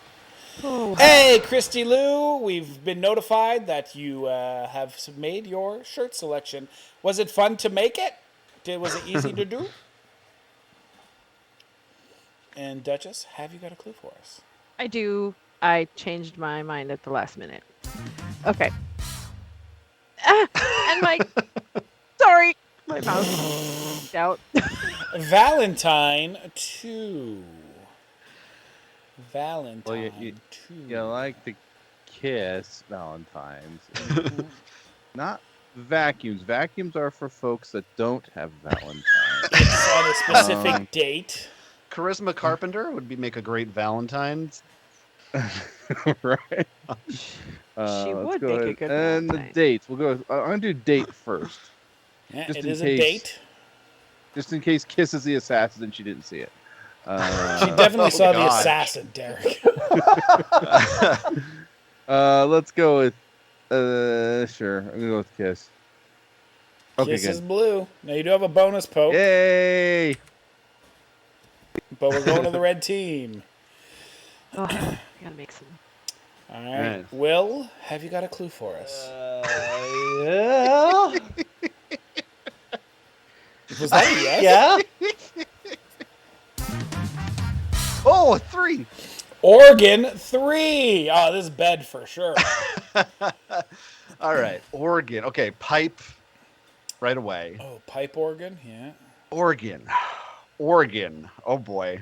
Oh. Hey, Christy Lou, we've been notified that you have made your shirt selection. Was it fun to make it? Was it easy to do? And Duchess, have you got a clue for us? I do. I changed my mind at the last minute. Okay. And my sorry, my mouse out. Valentine 2. Valentine Well, 2. You like to kiss Valentine's. Not vacuums. Vacuums are for folks that don't have Valentine's. It's on a specific date. Charisma Carpenter would make a great Valentine's. Right? She would make a good And the Valentine. dates. We'll go. I'm gonna do date first, Yeah, Just it in is case. a date. just in case Kiss is the assassin and she didn't see it. She definitely saw the God. assassin, Derek. Let's go with. Sure. I'm gonna go with Kiss. Okay, Kiss is good. blue. Now you do have a bonus poke, Yay! but we're going to the red team. Oh, I gotta make some. All right. Right. Will, have you got a clue for us? Yeah. Was that a yes? Yeah. Oh, a 3. Oregon 3. Oh, this is bed for sure. All right, Oregon. Okay, pipe. Right away. Oh, pipe organ. Yeah. Oregon. Oh boy.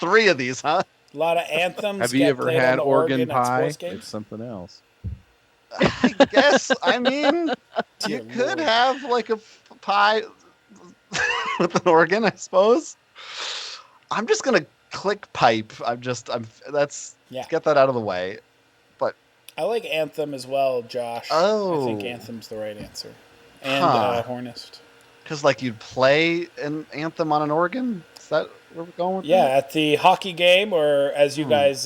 3 of these, huh? A lot of anthems. Have you get ever played on had the Oregon at pie? sports It's games. something else. I guess. I mean, Dear you could Lord. have like a pie with an organ, I suppose. I'm just gonna click pipe. Let's Yeah. get that out of the way. I like anthem as well, Josh. Oh. I think anthem's the right answer. And Huh. hornist. Because like you'd play an anthem on an organ. Is that where we're going with Yeah, that? at the hockey game, or as you guys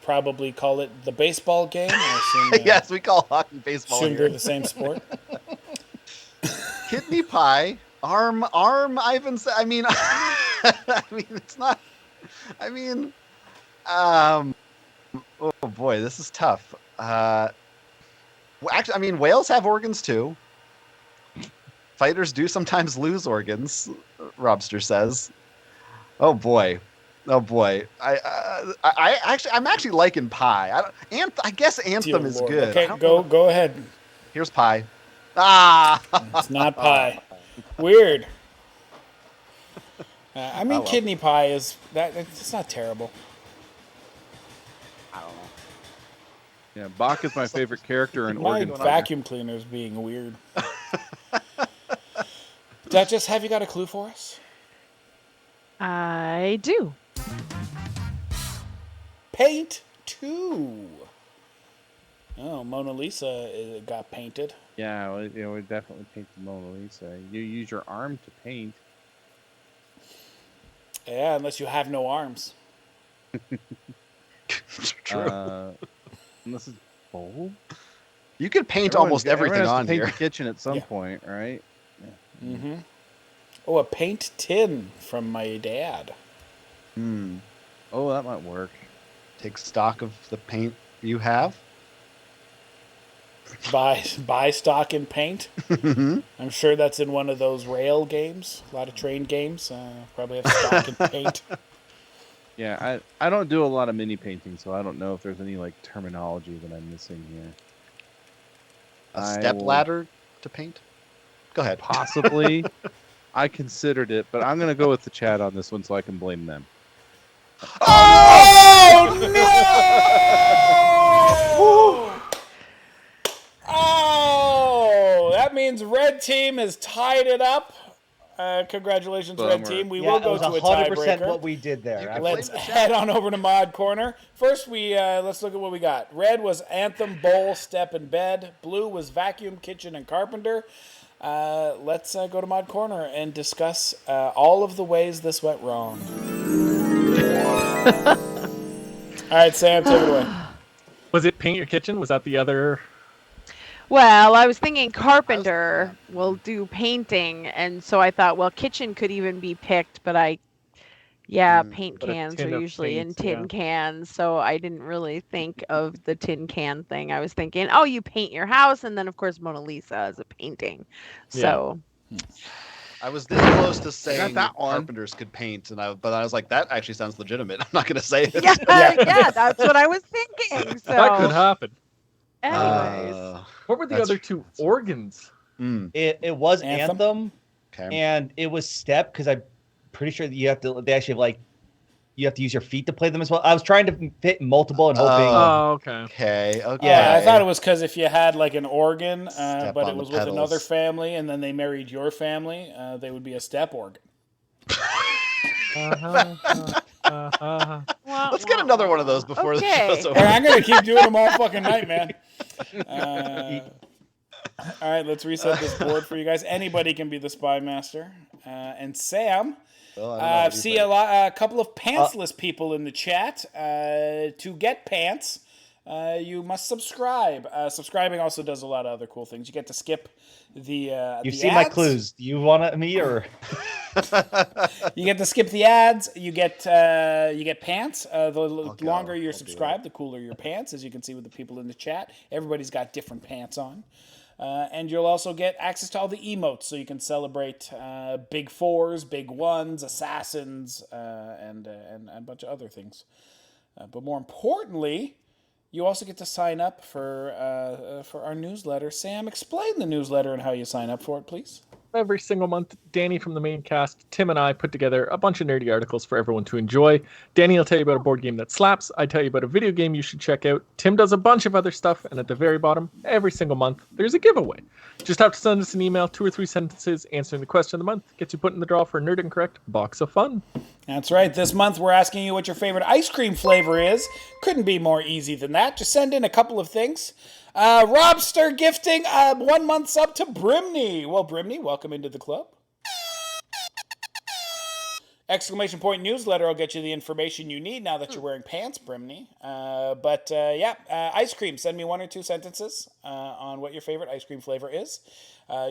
probably call it, the baseball game. I assume, Yes, we call hockey baseball assume here. they're the same sport. Kidney pie, arm. I mean, it's not. I mean, oh boy, this is tough. Actually, I mean, whales have organs too. Fighters do sometimes lose organs. Robster says. Oh boy. I'm actually liking pie. I guess anthem Dear is Lord. good. Okay, I don't know. go ahead. Here's pie. Ah. It's not pie. Weird. I mean, Oh, well. kidney pie is that. It's not terrible. I don't know. Yeah, Bach is my favorite character in My Oregon. vacuum cleaner is being weird. Duchess, have you got a clue for us? I do. Paint 2. Oh, Mona Lisa got painted. Yeah, we definitely paint the Mona Lisa. You use your arm to paint. Yeah, unless you have no arms. True. Unless it's bold. You could paint almost everything everyone has on to paint here. the kitchen at some Yeah. point, right? Mm-hmm. Oh, a paint tin from my dad. Oh, that might work. Take stock of the paint you have. Buy stock in paint. I'm sure that's in one of those rail games. A lot of train games. Probably have stock in paint. Yeah, I don't do a lot of mini painting, so I don't know if there's any like terminology that I'm missing here. A I step will- ladder to paint. Go ahead. Possibly. I considered it, but I'm gonna go with the chat on this one so I can blame them. Oh no! Oh, that means red team has tied it up. Congratulations, red Bummer. team. We Yeah, will it go was to a 100% tiebreaker. what we did there. You can Absolutely. Let's blame the chat. head on over to Mod Corner. First, let's look at what we got. Red was Anthem, Bowl, Step, and Bed. Blue was Vacuum, Kitchen, and Carpenter. Let's go to Mod Corner and discuss all of the ways this went wrong. All right, Sam, take it away. Was it Paint Your Kitchen? Was that the other? Well, I was thinking carpenter will do painting, and so I thought, well, kitchen could even be picked, but Yeah, paint But a cans tin are of usually in paint, tin yeah. cans, so I didn't really think of the tin can thing. I was thinking, oh, you paint your house, and then of course Mona Lisa is a painting. So I was this close to saying that one. carpenters could paint, but I was like, that actually sounds legitimate. I'm not going to say it. yeah, that's what I was thinking. So That could happen. anyways, What were the other two organs? It was Anthem? Anthem, Okay. and it was Step, because I'm pretty sure that you have to. They actually have, like, you have to use your feet to play them as well. I was trying to fit multiple and hoping. Oh, okay. Okay. Yeah, I thought it was because if you had like an organ, Step but on it was the with another pedals. family, and then they married your family, they would be a step organ. Let's get another one of those before the show's over. Hey, I'm gonna keep doing them all fucking night, man. All right, let's reset this board for you guys. Anybody can be the spy master. And Sam, I see a couple of pantsless people in the chat. To get pants, you must subscribe. Subscribing also does a lot of other cool things. You get to skip the You've seen ads. my clues. Do you want me or? You get to skip the ads. You get pants. The longer you're subscribed, the cooler your pants, as you can see with the people in the chat. Everybody's got different pants on. And you'll also get access to all the emotes, so you can celebrate big fours, big ones, assassins, and a bunch of other things. But more importantly, you also get to sign up for our newsletter. Sam, explain the newsletter and how you sign up for it, please. Every single month, Danny from the main cast, Tim and I put together a bunch of nerdy articles for everyone to enjoy. Danny will tell you about a board game that slaps. I tell you about a video game you should check out. Tim does a bunch of other stuff. And at the very bottom, every single month, there's a giveaway. Just have to send us an email, 2 or 3 sentences, answering the question of the month. Gets you put in the draw for a Nerd Incorrect box of fun. That's right. This month, we're asking you what your favorite ice cream flavor is. Couldn't be more easy than that. Just send in a couple of things. Robster gifting 1 month sub to Brimney. Well, Brimney, welcome into the club. Exclamation point newsletter will get you the information you need now that you're wearing pants, Brimney. Ice cream. Send me 1 or 2 sentences on what your favorite ice cream flavor is.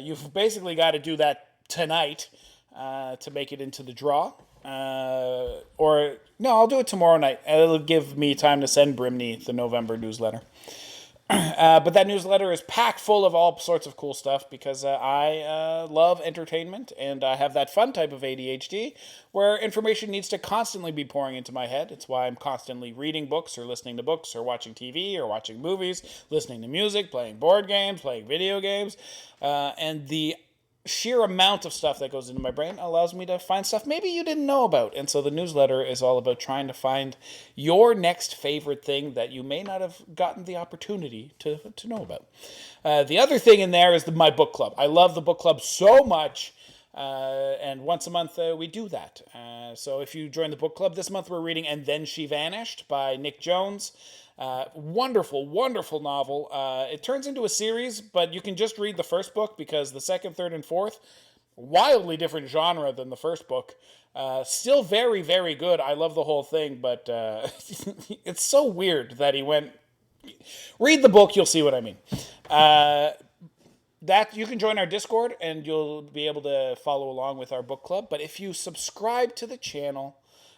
You've basically got to do that tonight to make it into the draw. Or no, I'll do it tomorrow night. It'll give me time to send Brimney the November newsletter. But that newsletter is packed full of all sorts of cool stuff because I love entertainment and I have that fun type of ADHD where information needs to constantly be pouring into my head. It's why I'm constantly reading books or listening to books or watching TV or watching movies, listening to music, playing board games, playing video games, and the sheer amount of stuff that goes into my brain allows me to find stuff maybe you didn't know about. And so the newsletter is all about trying to find your next favorite thing that you may not have gotten the opportunity to know about. The other thing in there is my book club. I love the book club so much. And once a month we do that. So if you join the book club this month, we're reading And Then She Vanished by Nick Jones. Wonderful, wonderful novel. It turns into a series, but you can just read the first book because the second, third, and fourth, wildly different genre than the first book. Still very, very good. I love the whole thing, but it's so weird that he went... Read the book, you'll see what I mean. That you can join our Discord and you'll be able to follow along with our book club. But if you subscribe to the channel...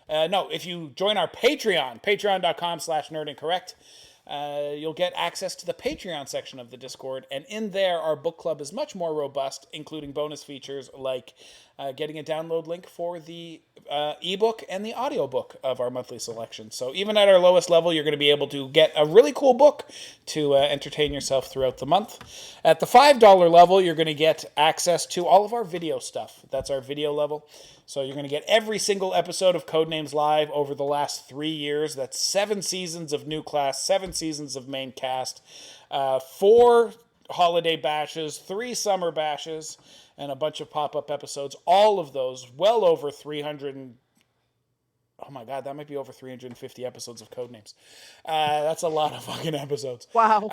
if you join our Patreon, patreon.com/nerdincorrect, you'll get access to the Patreon section of the Discord. And in there, our book club is much more robust, including bonus features like getting a download link for the ebook and the audiobook of our monthly selection. So even at our lowest level, you're going to be able to get a really cool book to entertain yourself throughout the month. At the $5 level, you're going to get access to all of our video stuff. That's our video level. So you're going to get every single episode of Codenames Live over the last 3 years. That's 7 seasons of New Class, 7 seasons of Main Cast, 4 holiday bashes, 3 summer bashes, and a bunch of pop-up episodes. All of those, well over 300 oh my god, that might be over 350 episodes of Codenames. That's a lot of fucking episodes. Wow.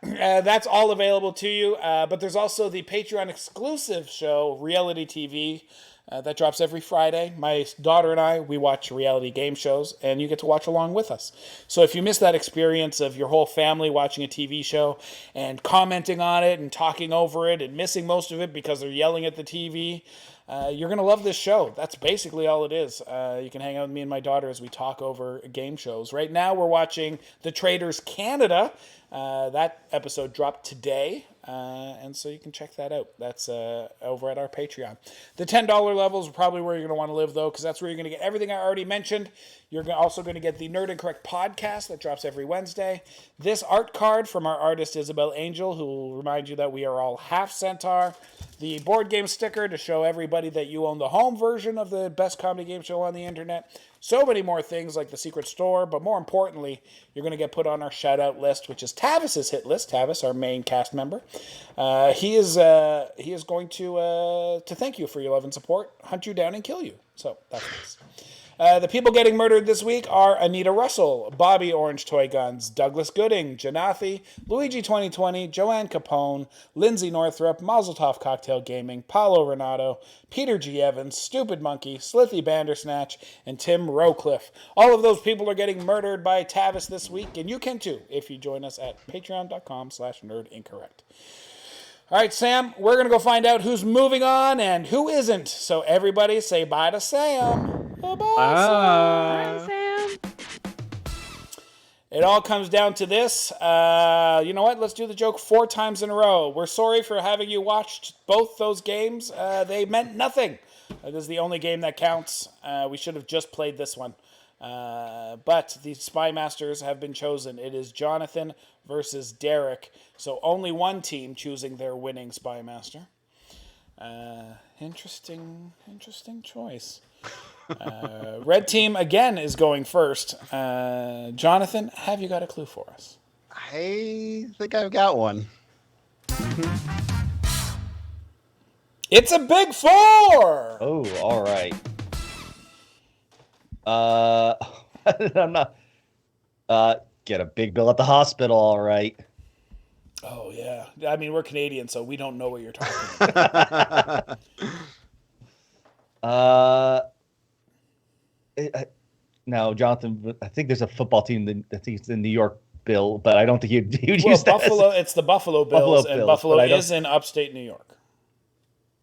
That's all available to you. But there's also the Patreon exclusive show, Reality TV, that drops every Friday. My daughter and I, we watch reality game shows, and you get to watch along with us. So if you miss that experience of your whole family watching a TV show and commenting on it and talking over it and missing most of it because they're yelling at the TV, you're going to love this show. That's basically all it is. You can hang out with me and my daughter as we talk over game shows. Right now, we're watching The Traders Canada. That episode dropped today, and so you can check that out. That's over at our Patreon. The $10 levels are probably where you're going to want to live, though, because that's where you're going to get everything I already mentioned. You're also going to get the Nerd Incorrect podcast that drops every Wednesday. This art card from our artist Isabel Angel, who will remind you that we are all half Centaur. The board game sticker to show everybody that you own the home version of the best comedy game show on the internet. So many more things like the secret store, but more importantly, you're going to get put on our shout-out list, which is Tavis's hit list. Tavis, our main cast member. He is going to thank you for your love and support, hunt you down, and kill you. So that's nice. The people getting murdered this week are Anita Russell, Bobby Orange Toy Guns, Douglas Gooding, Janathi, Luigi 2020, Joanne Capone, Lindsay Northrup, Mazeltov Cocktail Gaming, Paolo Renato, Peter G. Evans, Stupid Monkey, Slithy Bandersnatch, and Tim Rowcliffe. All of those people are getting murdered by Tavis this week, and you can too if you join us at patreon.com/nerdincorrect. All right, Sam, we're going to go find out who's moving on and who isn't. So everybody say bye to Sam. Bye, Sam. It all comes down to this. You know what? Let's do the joke 4 times in a row. We're sorry for having you watched both those games. They meant nothing. It is the only game that counts. We should have just played this one. But the Spy Masters have been chosen. It is Jonathan versus Derek. So only one team choosing their winning Spy Master. Interesting choice. Red team again is going first. Jonathan, have you got a clue for us? I think I've got one. It's a big 4. Oh, all right. I'm not. Get a big bill at the hospital. All right. Oh yeah. I mean, we're Canadian, so we don't know what you're talking about. No, Jonathan. I think there's a football team. I think it's the New York Bill, but I don't think you'd Well, use that. Buffalo. It's the Buffalo Bills, and Buffalo is in upstate New York.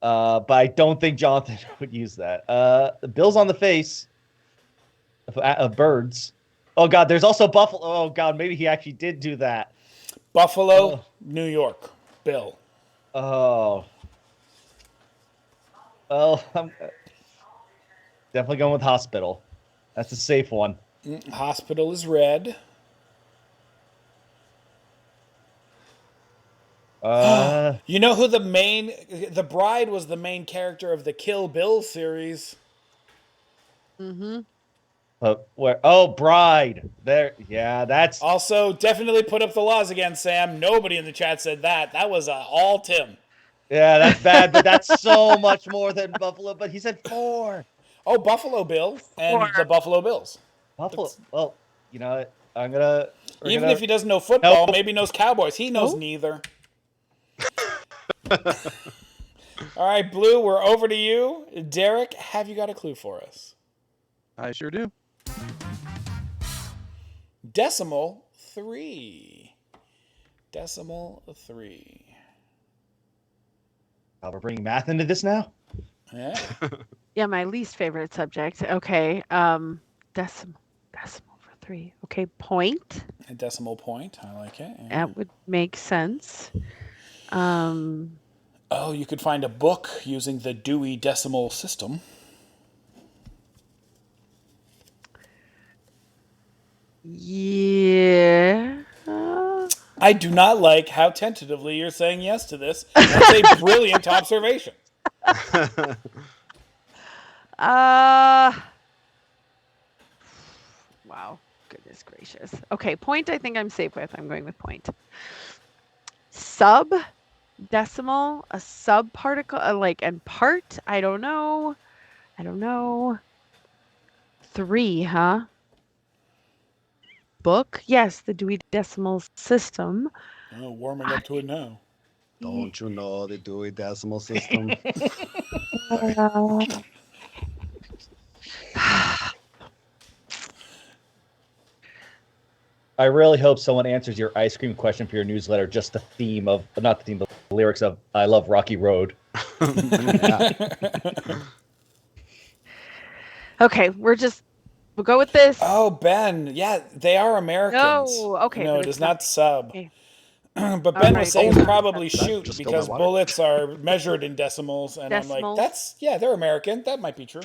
But I don't think Jonathan would use that. The Bills on the face of birds. Oh God, there's also Buffalo. Oh God, maybe he actually did do that. Buffalo, New York, Bill. Oh. Well, I'm definitely going with hospital. That's a safe one. Hospital is red. You know who the bride was the main character of the Kill Bill series. Mm-hmm. Where? Oh, bride. There. Yeah, that's Also, definitely put up the laws again, Sam. Nobody in the chat said that. That was all Tim. Yeah, that's bad, but that's so much more than Buffalo. But he said 4. Oh, Buffalo Bill and the Buffalo Bills. Buffalo. Well, you know, I'm gonna. Even if he doesn't know football, maybe he knows Cowboys. He knows neither. All right, Blue, we're over to you. Derek, have you got a clue for us? I sure do. Decimal 3. Decimal 3. Oh, we're bringing math into this now? Yeah. Yeah, my least favorite subject. Okay. Decimal for 3. Okay, point. A decimal point. I like it. Yeah. That would make sense. Oh, you could find a book using the Dewey Decimal System. Yeah. I do not like how tentatively you're saying yes to this. That's a brilliant observation. Wow. Goodness gracious. Okay, point I think I'm safe with. I'm going with point. Sub decimal, a sub particle, and part, I don't know. 3, huh? Book, yes, the Dewey Decimal System. Oh, warming up to it now. Don't you know the Dewey Decimal System? All I really hope someone answers your ice cream question for your newsletter. Just the theme of, not the theme, but the lyrics of "I Love Rocky Road." Okay, we'll go with this. Oh, Ben, yeah, they are Americans. No, okay, no, but it it's is not sub. Okay. But Ben was saying right. probably Just shoot spilled my because water. bullets are measured in decimals, and Decimals. I'm like, they're American. That might be true.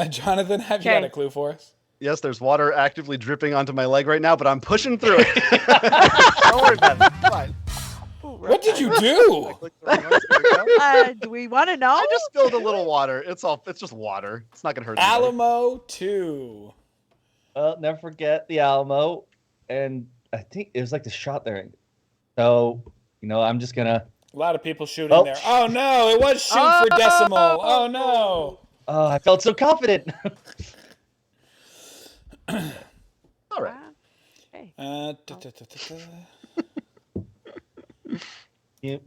Jonathan, have you got a clue for us? Yes, there's water actively dripping onto my leg right now, but I'm pushing through it. Don't worry about it. It's fine. What did you do? Do we want to know? I just spilled a little water. It's just water. It's not gonna hurt anybody. Alamo 2. Well, never forget the Alamo, and I think it was like the shot there. So, I'm just gonna. A lot of people shooting there. Oh no, it was shoot for decimal. Oh no. Oh, I felt so confident. All right. Okay.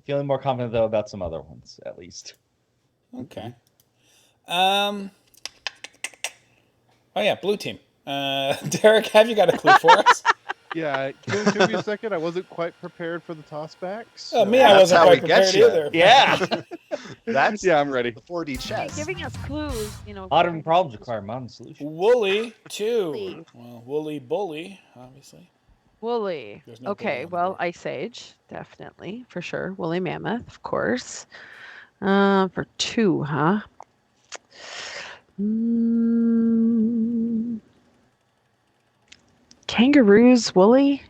Feeling more confident though about some other ones, at least. Okay. Oh yeah, blue team. Derek, have you got a clue for us? Yeah, give me a second. I wasn't quite prepared for the tossbacks. Oh, me, I wasn't quite prepared you. either. Yeah. I'm ready. The 4D chess. Giving us clues, Modern problems require modern solutions. Woolly 2. Well, Woolly Bully, obviously. Woolly. There's no Okay, bully on well, board. Ice Age, definitely, for sure. Woolly Mammoth, of course. For 2, huh? Kangaroos, woolly?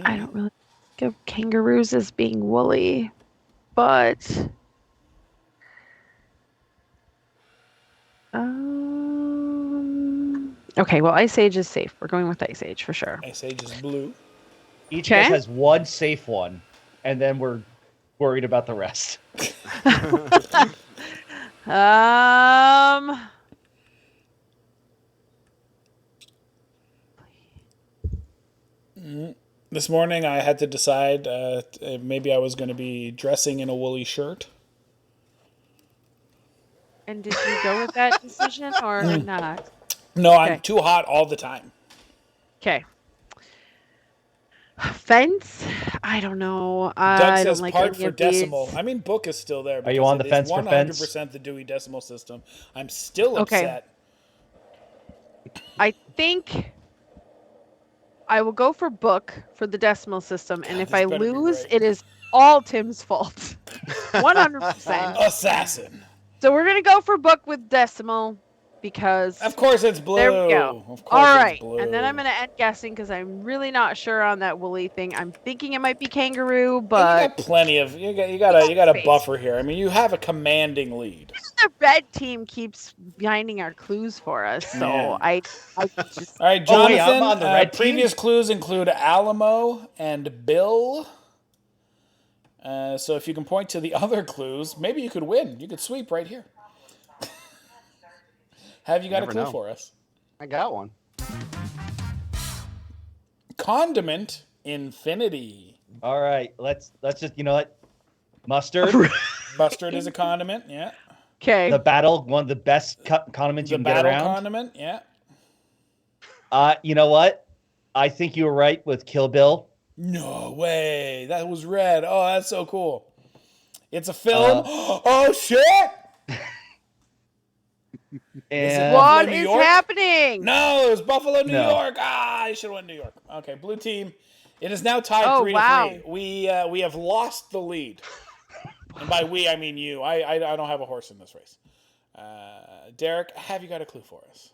I don't really think of kangaroos as being woolly, but okay, well, Ice Age is safe. We're going with Ice Age for sure. Ice Age is blue. Each of us has one safe one, and then we're worried about the rest. This morning I had to decide maybe I was going to be dressing in a woolly shirt. And did you go with that decision or not? No, I'm too hot all the time. Okay. Fence? I don't know. Doug says don't like part any for of these. decimal. I mean, book is still there. Are you on the fence for fence? 100% the Dewey Decimal System. I'm still Okay. upset. I think I will go for book for the decimal system, and if this I better be lose, right. it is all Tim's fault. 100%. Assassin. So we're gonna go for book with decimal because Of course it's blue. there we go. Of course All it's right, blue. and then I'm gonna end guessing because I'm really not sure on that woolly thing. I'm thinking it might be kangaroo, but you got plenty of you got a space. buffer here. I mean, you have a commanding lead. the red team keeps finding our clues for us. So Yeah. I just All right, Oh, wait, Jonathan. I'm on the red team? Previous clues include Alamo and Bill. So if you can point to the other clues, maybe you could win. You could sweep right here. Have you got Never a clue know. for us? I got one. Condiment infinity. All right, let's just mustard. Mustard is a condiment, yeah. okay. The battle, one of the best condiments you The can get battle around. condiment, yeah. You know what? I think you were right with Kill Bill. No way. That was red. Oh, that's so cool. It's a film. Oh, shit. And What New is York? happening? No, it was Buffalo, New No. York. I should have went New York. Okay, blue team. It is now tied Oh, 3-3. wow. We have lost the lead. And by we, I mean you. I don't have a horse in this race. Derek, have you got a clue for us?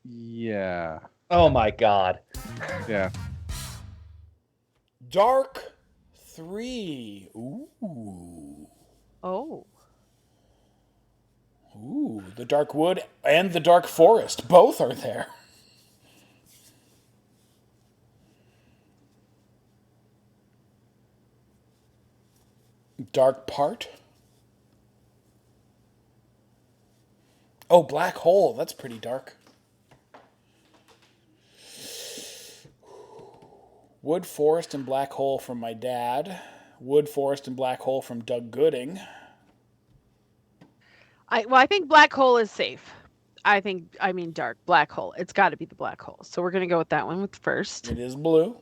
Yeah. oh my God, Yeah. Dark 3. Ooh. Oh. Ooh, the Dark Wood and the Dark Forest. Both are there. Dark Part. Oh, Black Hole. That's pretty dark. Wood, Forest, and Black Hole from my dad. Wood, Forest, and Black Hole from Doug Gooding. I think black hole is safe. I mean dark. Black hole. It's got to be the black hole. So we're going to go with that one with first. It is blue.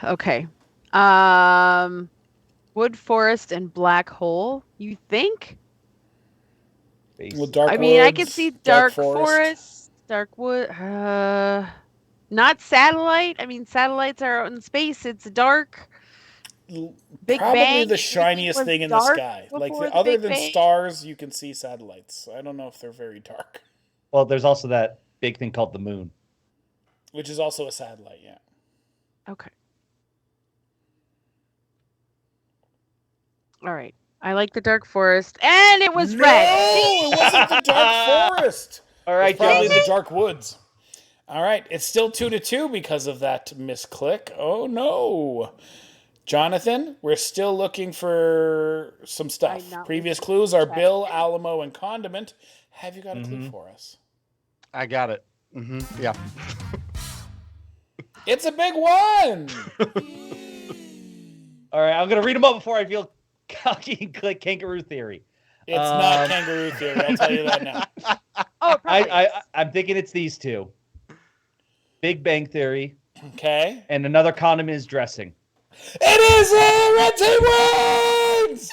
Okay. Wood forest and black hole. You think? Well, dark I mean, I woods, could see dark forest, dark wood. Not satellite. I mean, satellites are out in space. It's dark. Big probably Bang, the shiniest thing in the sky. Like other than stars, you can see satellites. I don't know if they're very dark. Well, there's also that big thing called the moon, which is also a satellite. Yeah. Okay. All right. I like the dark forest, and it was red. No, it wasn't the dark forest. All right, it's probably the dark woods. All right, it's still 2-2 because of that misclick. Oh no, Jonathan, we're still looking for some stuff. Previous clues are Bill, Alamo, and Condiment. Have you got a clue for us? I got it. Yeah. It's a big one. All right, I'm gonna read them up before I feel cocky and click Kangaroo Theory. It's not Kangaroo Theory. I'll tell you that now. I'm thinking it's these two. Big Bang Theory. Okay. And another condiment is dressing. It is Red Team wins!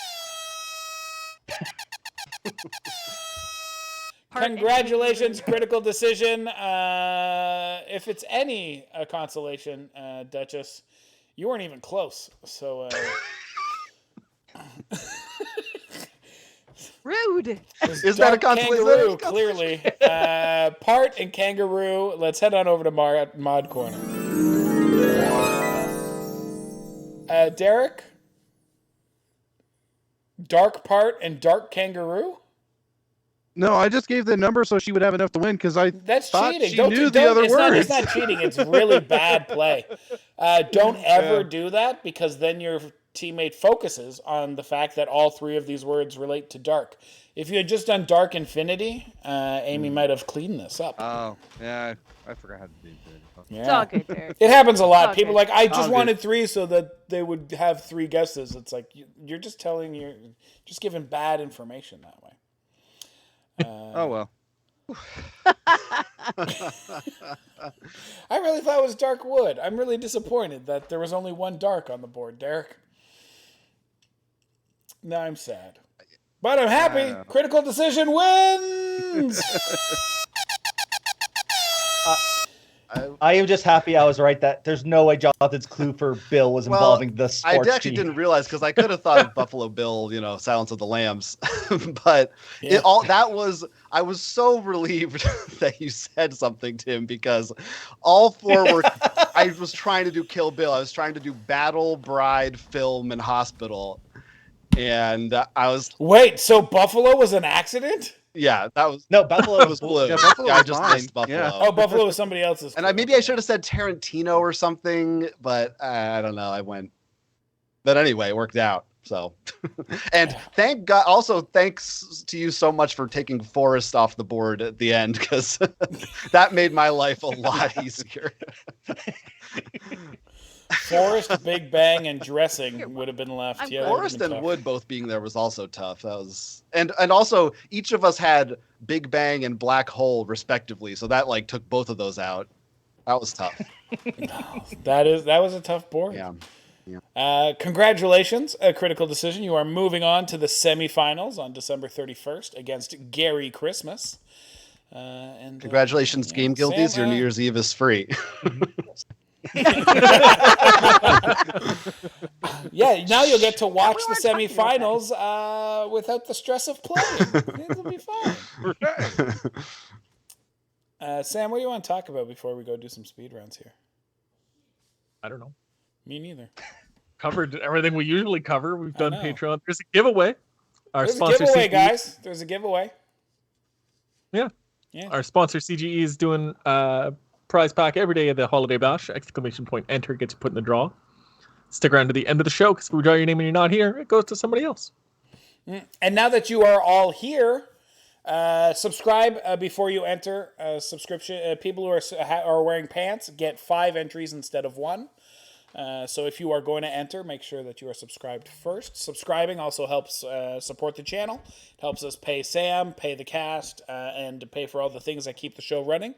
Congratulations, critical decision. If it's any consolation, Duchess, you weren't even close. So. Rude. Is that a consolation? Kangaroo, clearly. Part and Kangaroo. Let's head on over to Mod Corner. Derek? Dark Part and Dark Kangaroo? No, I just gave the number so she would have enough to win because That's thought cheating. she knew the other words. It's not cheating. It's really bad play. Don't ever do that because then your teammate focuses on the fact that all three of these words relate to dark. If you had just done Dark Infinity, Amy might have cleaned this up. Oh, yeah. I forgot how to do Infinity. Yeah. It's all good, Derek. It happens a lot. People are like, I just wanted good. 3 so that they would have 3 guesses. It's like, you're just just giving bad information that way. Oh, well. I really thought it was Dark Wood. I'm really disappointed that there was only one dark on the board, Derek. Now I'm sad. But I'm happy. Critical decision wins! I am just happy I was right that there's no way Jonathan's clue for Bill was involving the sports I actually team. didn't realize because I could have thought of Buffalo Bill, Silence of the Lambs, but I was so relieved that you said something, Tim, because all 4 were. I was trying to do Kill Bill. I was trying to do Battle, Bride, Film, and Hospital, and I was. Wait, so Buffalo was an accident? Yeah, that was Buffalo was blue. Yeah, Buffalo I was just mine. missed Buffalo. Yeah. Oh, Buffalo was somebody else's. And maybe I should have said Tarantino or something, but I don't know. I went. But anyway, it worked out. So, and thank God. Also, thanks to you so much for taking Forrest off the board at the end because that made my life a lot easier. Forest, Big Bang, and Dressing would have been left. Yeah, Forest and Wood both being there was also tough. That was and also each of us had Big Bang and Black Hole respectively, so that took both of those out. That was tough. That was a tough board. Yeah. Congratulations, a critical decision. You are moving on to the semifinals on December 31st against Gary Christmas. And congratulations, Game Guildies. Your New Year's Eve is free. Yeah, now you'll get to watch the semifinals without the stress of playing. It'll be fun. Sam, what do you want to talk about before we go do some speed rounds here? I don't know. Me neither. Covered everything we usually cover. We've done Patreon. There's a giveaway. There's a giveaway, guys. There's a giveaway. Yeah. Our sponsor CGE is doing prize pack every day of the holiday bash. ! Enter gets you put in the draw. Stick around to the end of the show because if we draw your name and you're not here, it goes to somebody else. And now that you are all here, subscribe before you enter. Subscription people who are wearing pants get 5 entries instead of 1. So if you are going to enter, make sure that you are subscribed first. Subscribing also helps support the channel. It helps us pay Sam, pay the cast, and pay for all the things that keep the show running.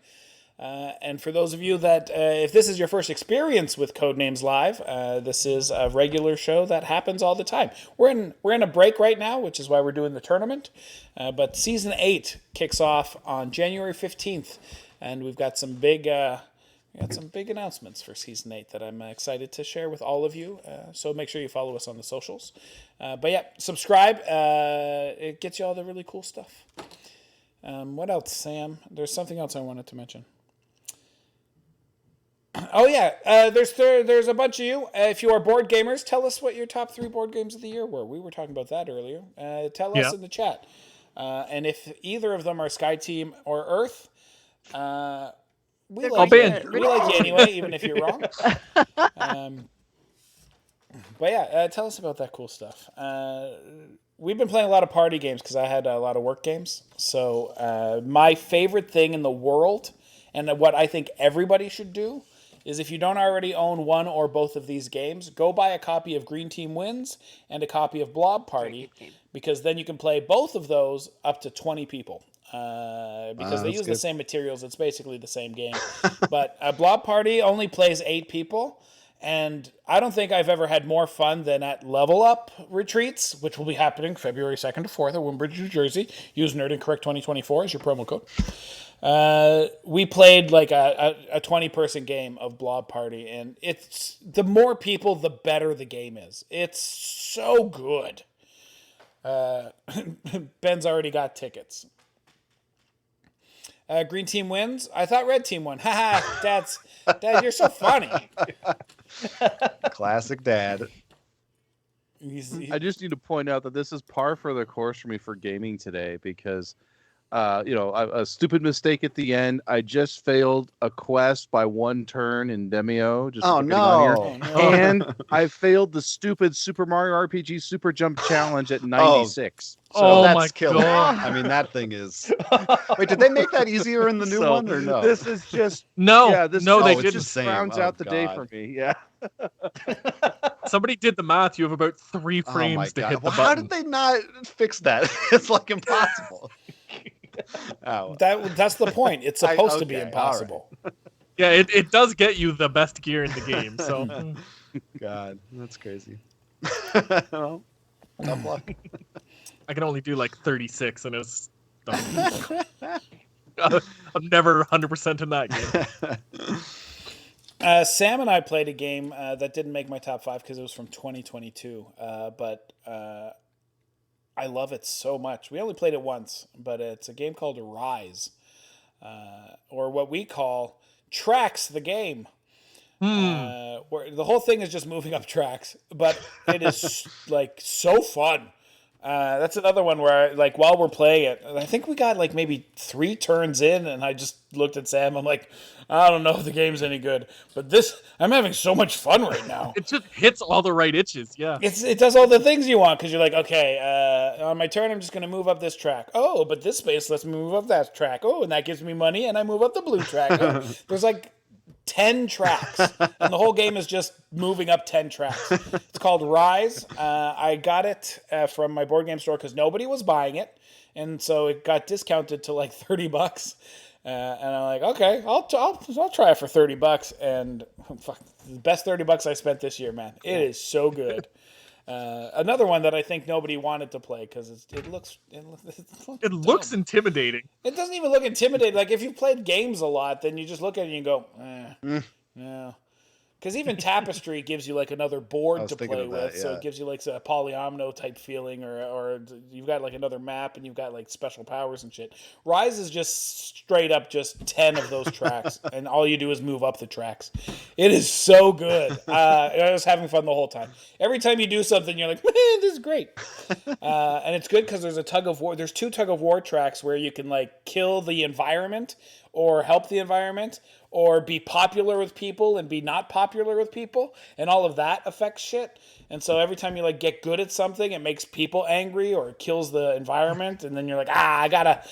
And for those of you that, if this is your first experience with Codenames Live, this is a regular show that happens all the time. We're in a break right now, which is why we're doing the tournament. But Season 8 kicks off on January 15th, and we've got some big announcements for Season 8 that I'm excited to share with all of you. So make sure you follow us on the socials. But yeah, subscribe. It gets you all the really cool stuff. What else, Sam? There's something else I wanted to mention. Oh yeah, there's a bunch of you. If you are board gamers, tell us what your top 3 board games of the year were. We were talking about that earlier. Tell us in the chat. And if either of them are Sky Team or Earth, we like you anyway, even if you're wrong. But yeah, tell us about that cool stuff. We've been playing a lot of party games because I had a lot of work games. So my favorite thing in the world, and what I think everybody should do, is if you don't already own one or both of these games, go buy a copy of Green Team Wins and a copy of Blob Party, because then you can play both of those up to 20 people. Because they use the same materials. It's basically the same game. But Blob Party only plays 8 people. And I don't think I've ever had more fun than at Level Up retreats, which will be happening February 2nd to 4th at Woodbridge, New Jersey. Use Nerd Incorrect 2024 as your promo code. We played like a 20-person game of Blob Party, and it's the more people, the better the game is. It's so good. Ben's already got tickets. Green Team wins. I thought Red Team won. Haha, Dad, you're so funny. Classic Dad. I just need to point out that this is par for the course for me for gaming today because, a stupid mistake at the end. I just failed a quest by 1 turn in Demio. And I failed the stupid Super Mario RPG Super Jump Challenge at 96. So that's killer. I mean, that thing is. Wait, did they make that easier in the new one or no? This is just no. Yeah, they didn't. Just rounds out the day for me. Yeah. Somebody did the math. You have about 3 frames to hit the button. How did they not fix that? It's like impossible. That's the point. It's supposed to be impossible. Right. Yeah, it does get you the best gear in the game. So, God, that's crazy. Well, tough luck. I can only do like 36, and it's. I'm never 100% in that game. Sam and I played a game that didn't make my top 5 because it was from 2022. But I love it so much. We only played it once, but it's a game called Rise, or what we call Tracks the Game. Where the whole thing is just moving up tracks, but it is like so fun. That's another one where, like, while we're playing it, I think we got like maybe 3 turns in, and I just looked at Sam. I'm like, I don't know if the game's any good, but I'm having so much fun right now. It just hits all the right itches. Yeah, it does all the things you want because you're like, okay, on my turn, I'm just gonna move up this track. Oh, but this space lets me move up that track. Oh, and that gives me money, and I move up the blue track. Oh, there's like 10 tracks, and the whole game is just moving up 10 tracks. It's called Rise. I got it from my board game store because nobody was buying it, and so it got discounted to like $30. And I'm like, okay, I'll try it for $30, and fuck, the best $30 I spent this year, man. It is so good. Another one that I think nobody wanted to play because it looks intimidating. It doesn't even look intimidating. Like if you've played games a lot, then you just look at it and you go, no. Because even Tapestry gives you like another board to play with, so it gives you like a polyomino type feeling, or you've got like another map and you've got like special powers and shit. Rise is just straight up just 10 of those tracks, and all you do is move up the tracks. It is so good. I was having fun the whole time. Every time you do something, you're like, this is great. And it's good because there's a tug of war. There's 2 tug of war tracks where you can like kill the environment or help the environment, or be popular with people and be not popular with people, and all of that affects shit. And so every time you like get good at something, it makes people angry or it kills the environment, and then you're like, I gotta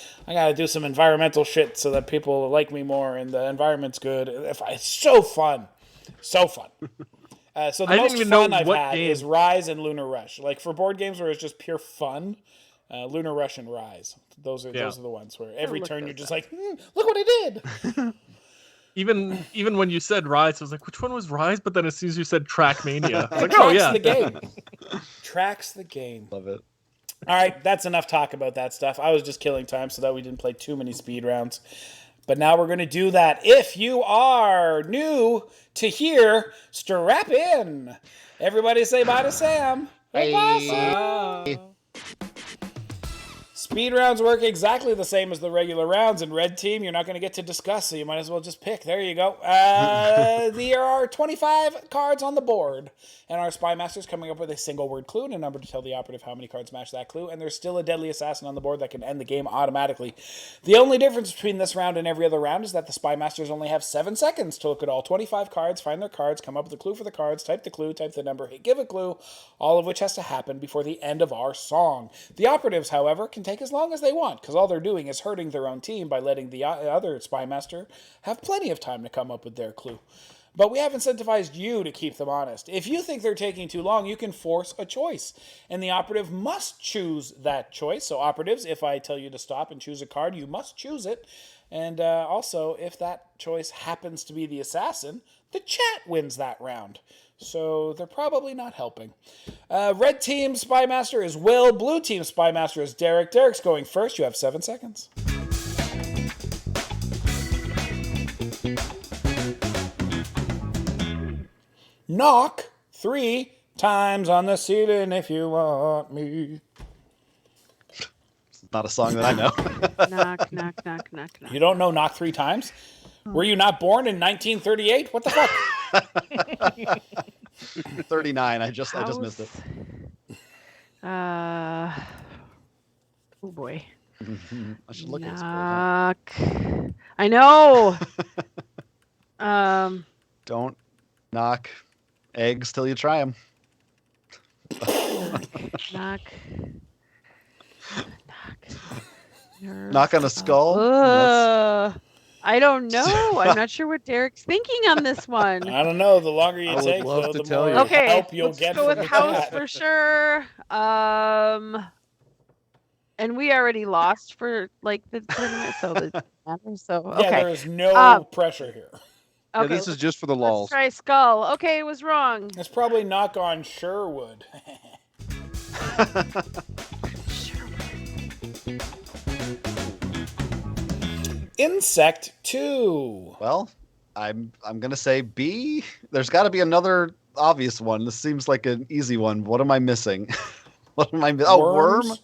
do some environmental shit so that people like me more and the environment's good. It's so fun. So the I most didn't even know fun I've what had game. is Rise and Lunar Rush. Like for board games where it's just pure fun, Lunar Rush and Rise. Those are the ones where every turn you're just like, look what I did. Even when you said Rise, I was like, which one was Rise? But then as soon as you said Trackmania, I was like, Tracks oh yeah, the game. Tracks the game. Love it. All right, that's enough talk about that stuff. I was just killing time so that we didn't play too many speed rounds. But now we're going to do that. If you are new to here, strap in. Everybody say bye to Sam. Bye. Speed rounds work exactly the same as the regular rounds. In Red Team, you're not going to get to discuss, so you might as well just pick. There you go. There are 25 cards on the board, and our Spy Master's coming up with a single word clue and a number to tell the operative how many cards match that clue, and there's still a deadly assassin on the board that can end the game automatically. The only difference between this round and every other round is that the Spy Masters only have 7 seconds to look at all 25 cards, find their cards, come up with a clue for the cards, type the clue, type the number, give a clue, all of which has to happen before the end of our song. The operatives, however, can take as long as they want, because all they're doing is hurting their own team by letting the other Spy Master have plenty of time to come up with their clue. But we have incentivized you to keep them honest. If you think they're taking too long, you can force a choice, and the operative must choose that choice. So operatives, if I tell you to stop and choose a card, you must choose it. And also, if that choice happens to be the assassin, the chat wins that round. So they're probably not helping. Red Team Spy Master is Will. Blue Team Spy Master is Derek. Derek's going first. You have 7 seconds. Knock 3 times on the ceiling if you want me. It's not a song that I know. Knock, knock, knock, knock, knock. You don't know Knock 3 times? Were you not born in 1938? What the fuck? 39. I just missed it. Oh boy. I should look at this. Knock. I know. Don't knock eggs till you try them. Knock. Knock on a skull. I don't know. I'm not sure what Derek's thinking on this one. I don't know. The longer you I would take, love though, to the tell more you. Okay, help you'll let's get go from with the house chat. for sure. And we already lost for like the tournament, so the matters. So okay. Yeah, there is no pressure here. Yeah, Okay, this is just for the let's lulz. try skull. Okay, it was wrong. It's probably Knock on Sherwood. Insect 2. Well, I'm gonna say B. There's got to be another obvious one. This seems like an easy one. What am I missing? What am I? Oh, Worms? worm.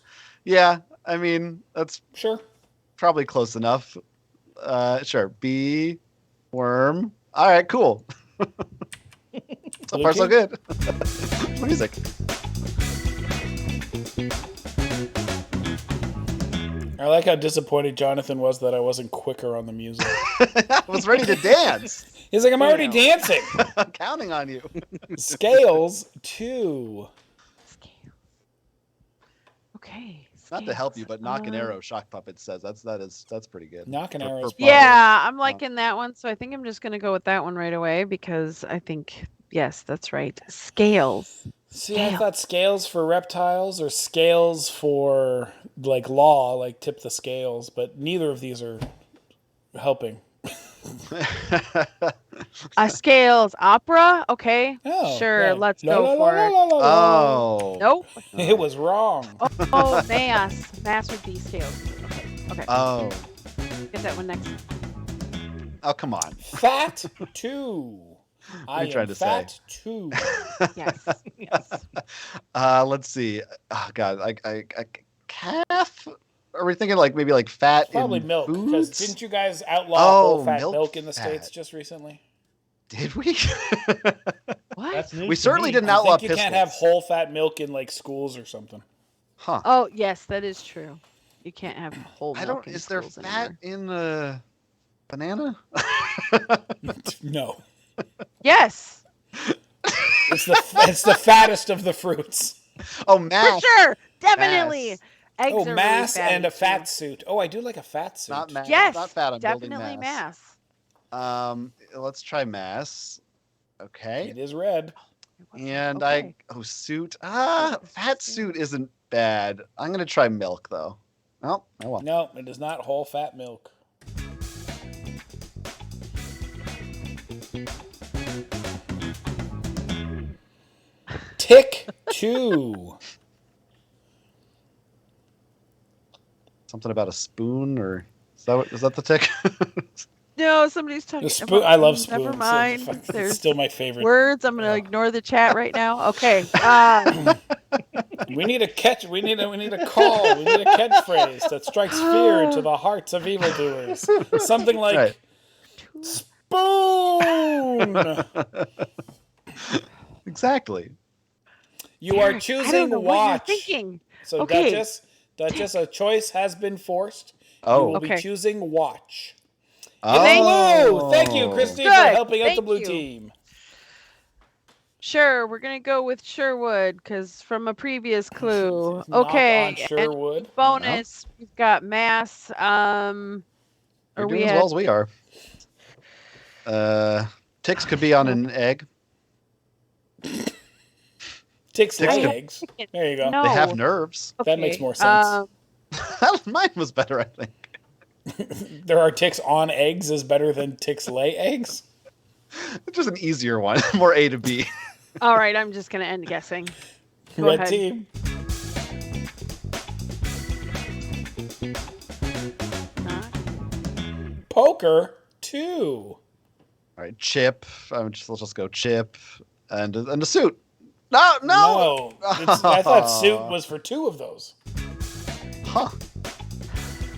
Yeah, I mean that's Sure. probably close enough. Sure. B. Worm. All right. Cool. So far, so good. Music. I like how disappointed Jonathan was that I wasn't quicker on the music. I was ready to dance. He's like, I'm already dancing. I'm counting on you. Scales 2. Okay. Not to help you, but Knock an Arrow Shock Puppet says that's pretty good. Knock an For- Arrow. for Yeah, I'm liking that one, so I think I'm just gonna go with that one right away because I think yes, that's right. Scales. See, I thought scales for reptiles or scales for like law, like tip the scales, but neither of these are helping. Scales opera. Okay, Oh, sure. yeah. Let's La, go la, for la, it. la, la, la. Oh. Nope. It was wrong. Oh, mass would be scales. Okay. Oh. Get that one next. Oh, come on. Fat 2. are you trying to say? Fat 2. Yes. Let's see. Oh God, I calf. Are we thinking like maybe like fat Probably in milk, because foods? didn't you guys outlaw whole fat milk milk in the fat. States just recently? Did we? What? That's news We to certainly me. didn't I outlaw think you can't have whole fat milk in like schools or something. Huh. Oh, yes, that is true. You can't have whole I milk don't. in Is there schools fat anymore. in banana? No. Yes, It's the fattest of the fruits. Oh, for mass. sure. Definitely. Mass. Eggs Oh, are mass really fatty, and a fat too. suit. Oh, I do like a fat suit. Not mass. Yes, Not fat. I'm building definitely mass. mass. Let's try mass. Okay. It is red. And Okay. suit. Fat suit isn't bad. I'm gonna try milk though. Oh well. No, it is not whole fat milk. Tick 2. Something about a spoon, or is that the tick? No, somebody's talking The spoon. about I love spoons. Never mind. It's There's still my favorite. words. I'm gonna ignore the chat right now. Okay. We need a catch. We need a call. We need a catchphrase that strikes fear into the hearts of evildoers. Something like Right. spoon. Exactly. You are Derek, I choosing don't know watch. what you're thinking. So Okay. Duchess, a choice has been forced. Oh. You will Okay. be choosing watch. Oh. Blue. Thank you, Christy, for Good. helping out the Thank blue you. team. Sure, we're gonna go with Sherwood because from a previous clue. Knock Okay. on Sherwood. And bonus, we've got mass. You're Or doing we as had well as we are. Ticks could be on an egg. Ticks lay could- eggs. There you go. No. They have nerves. That makes more sense. Mine was better, I think. There are ticks on eggs is better than ticks lay eggs. It's just an easier one. More A to B. All right, I'm just gonna end guessing. Go Red ahead. team. Poker 2. All right, chip. Let's just go chip and a suit. No. No. I thought suit was for 2 of those. Huh.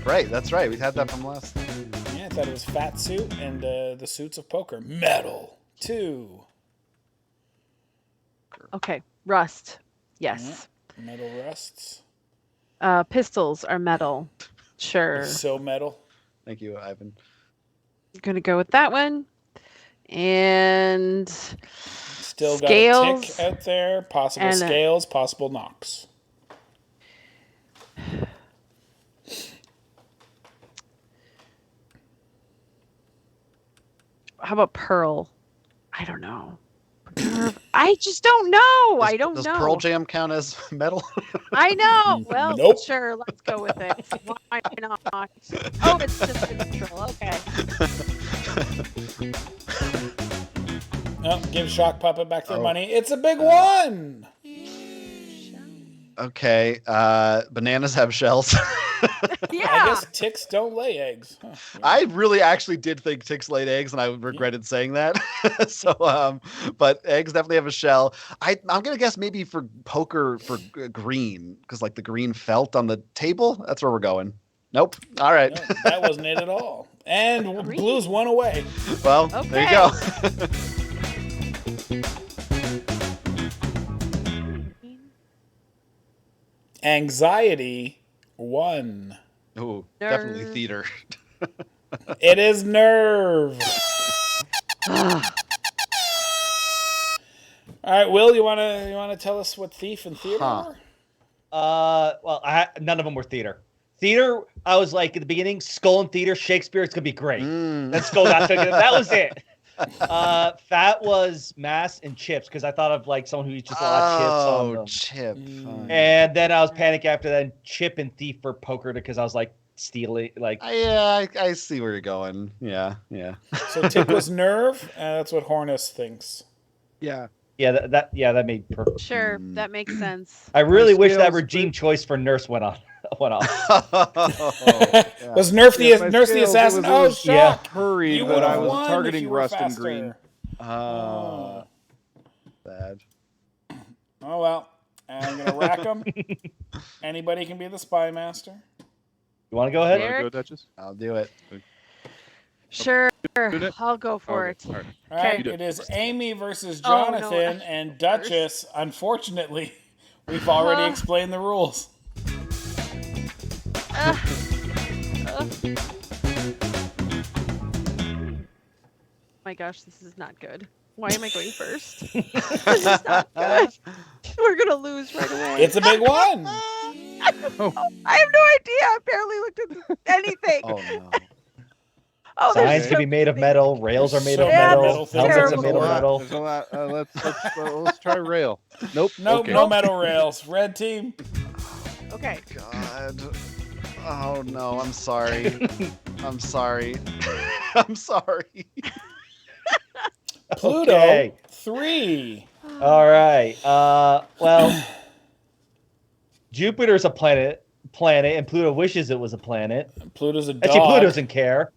Right, that's right. We had that from last time. Yeah, I thought it was fat suit and the suits of poker. Metal 2. Okay, rust. Yes. Metal rusts. Pistols are metal. Sure. So metal. Thank you, Ivan. Gonna go with that one. And Still got a Scales tick out there. Possible and scales, possible knocks. how about pearl? I don't know. I just don't know. I don't Does know. Pearl Jam count as metal? I know. Well, Nope. sure. Let's go with it. Why not? Oh, it's just a neutral. Okay. Oh, give Shock Puppet back their Oh. money. It's a big one. Okay. Bananas have shells. Yeah. I guess ticks don't lay eggs. Huh. I really actually did think ticks laid eggs, and I regretted saying that. But eggs definitely have a shell. I'm gonna guess maybe for poker for green, because like the green felt on the table. That's where we're going. Nope. All right. No, that wasn't it at all. And Green. Blues one away. Well, there you go. Anxiety 1. Ooh, definitely Nerve. theater. It is nerve. All right, Will, you wanna tell us what thief and theater Huh. are? Well, none of them were theater. Theater, I was like at the beginning, Skull and Theater, Shakespeare, it's gonna be great. Let's go. That was it. Fat was mass and chips because I thought of like someone who eats just a lot of chips on them. Chip. And then I was panicking after that. Chip and thief for poker because I was like stealing, like I see where you're going. Yeah. So tick was nerve, and that's what Hornus thinks. Yeah. that made perfect. Sure, that makes sense. I really wish that Scales, Regine choice for nurse went off. Yeah. Was Nerf the Yeah, my Nerf the scales, assassin? it Oh, was Shock! hurried, You but would I have was won if targeting you were rust and faster. green. Bad. Oh well, I'm gonna rack them. Anybody can be the spy master. You want to go ahead? You wanna Derek? go, Duchess? I'll do it. Sure, it? I'll go for it. Okay, all right. All right, You do it. it is Amy versus Oh, no, Jonathan and Duchess. Unfortunately, we've already explained the rules. My gosh, this is not good. Why am I going first? This is not good. We're gonna lose right away. It's a big one. I have no idea. I barely looked at anything. Oh no. Oh, Signs can be made of metal. Rails are made of Yeah, metal. that's Helmets are terrible. made of metal. There's a lot. Let's try rail. Nope. Nope, Okay. no metal rails. Red team. Okay. God. Oh no, I'm sorry. I'm sorry. I'm sorry. Pluto, Okay. 3. All right. Well, Jupiter's a planet, and Pluto wishes it was a planet. Pluto's a dog. Actually, Pluto doesn't care.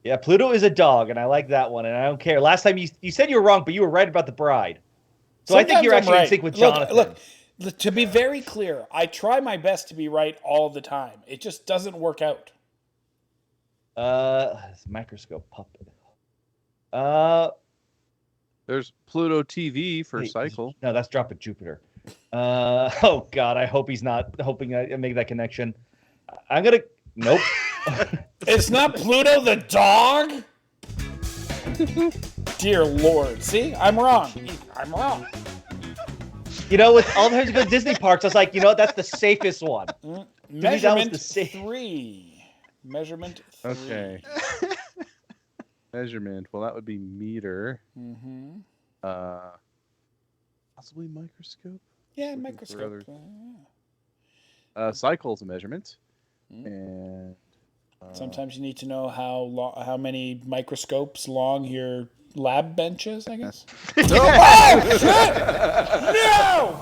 Yeah, Pluto is a dog, and I like that one, and I don't care. Last time you said you were wrong, but you were right about the bride. So I think you're Sometimes I'm actually in right. sync with Jonathan. Look, to be very clear, I try my best to be right all the time. It just doesn't work out. Microscope puppet. There's Pluto TV for cycle. No, that's Drop at Jupiter. Oh God, I hope he's not hoping I make that connection. I'm gonna. Nope. It's not Pluto the dog? Dear Lord. See? I'm wrong. I'm wrong. You know, with all the times to go to Disney parks, I was like, you know, that's the safest one. Measurement 3. Measurement 3. Okay. Measurement. Well, that would be meter. Mm-hmm. Possibly microscope. Yeah, Looking for microscope. Cycle's a measurement. Mm. And Sometimes you need to know how many microscopes long your lab bench is, I guess. Oh, shit! No!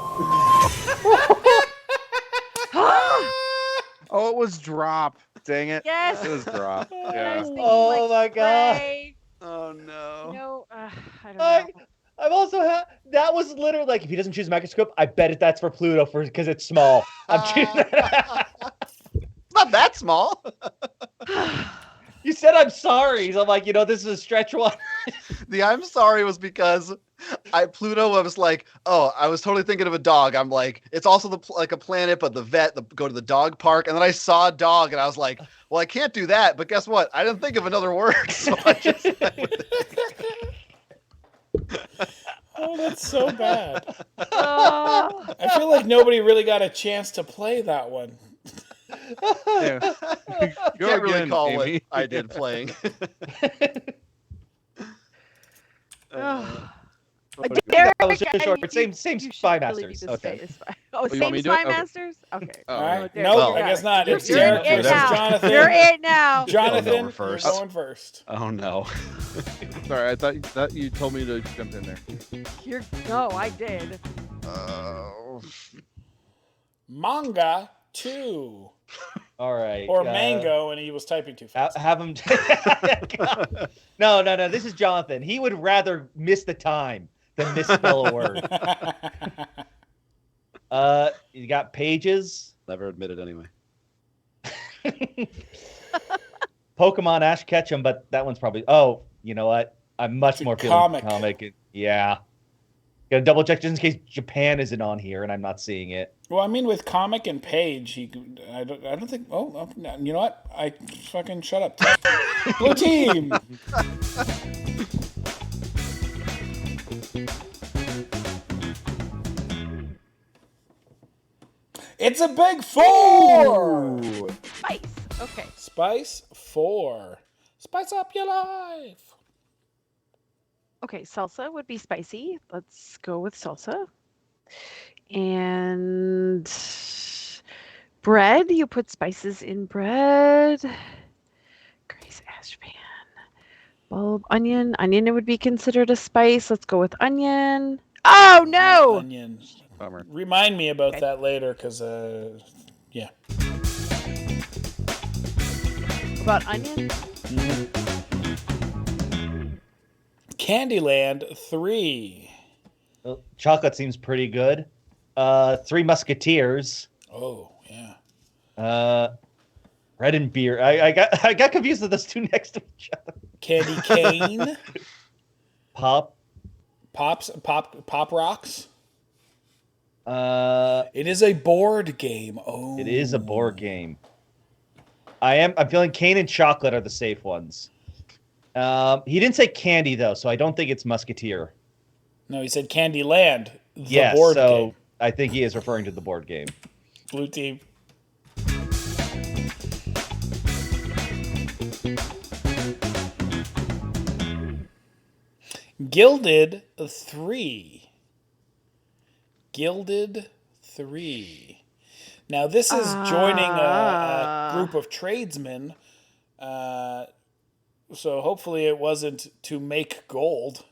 oh, it was drop. Dang it. Yes. It was drop. I Yeah. was thinking, Oh my God. spray. Oh no. No, I don't know. I've also had that was literally like if he doesn't choose microscope, I bet that's for Pluto because it's small. I'm choosing that. It's not that small. You said I'm sorry. So I'm like, you know, this is a stretch one. The I'm sorry was because Pluto was like, oh, I was totally thinking of a dog. I'm like, it's also like a planet, but go to the dog park. And then I saw a dog and I was like, well, I can't do that. But guess what? I didn't think of another word. So I just Oh, that's so bad. Oh. I feel like nobody really got a chance to play that one. Yeah. Go can't really again, call Amy. what I did playing. Derek, That was just I- short. you- Same you Spy should really Masters. be the Okay. spy. Oh, you want me same to do it? Spy Okay. Masters? Okay. Oh, Alright. Derek, No, you I got guess it. not. You're It's in Derek it versus now. Jonathan. You're it now. Jonathan, we're first. you're going first. Oh no. Sorry, I thought you told me to jump in there. No, I did. Manga 2. All right. Or mango, and he was typing too fast. Have him. No. This is Jonathan. He would rather miss the time than misspell a word. You got pages. Never admitted anyway. Pokemon Ash Ketchum, but that one's probably. Oh, you know what? I'm much more feeling comic. Yeah. Gotta double check just in case Japan isn't on here and I'm not seeing it. Well, I mean, with comic and page, I don't think. Oh, you know what? I fucking shut up. Blue team. It's a big 4. Ooh. Spice. Okay. Spice 4. Spice up your life. Okay, salsa would be spicy. Let's go with salsa. And bread, you put spices in bread. Grace ashpan. Bulb, onion. Onion would be considered a spice. Let's go with onion. Oh no! Onion. Bummer. Remind me about Okay. that later, because yeah. About onion? Candyland 3. Well, chocolate seems pretty good. Three Musketeers. Oh yeah. Bread and beer. I got confused with those two next to each other. Candy cane. Pop Rocks. It It is a board game. Oh. is a board game. I'm feeling cane and chocolate are the safe ones. He didn't say candy though, so I don't think it's Musketeer. No, he said Candyland. The Yes, board so game. I think he is referring to the board game. Blue team. Gilded 3. Gilded 3. Now, this is joining a group of tradesmen. So hopefully it wasn't to make gold.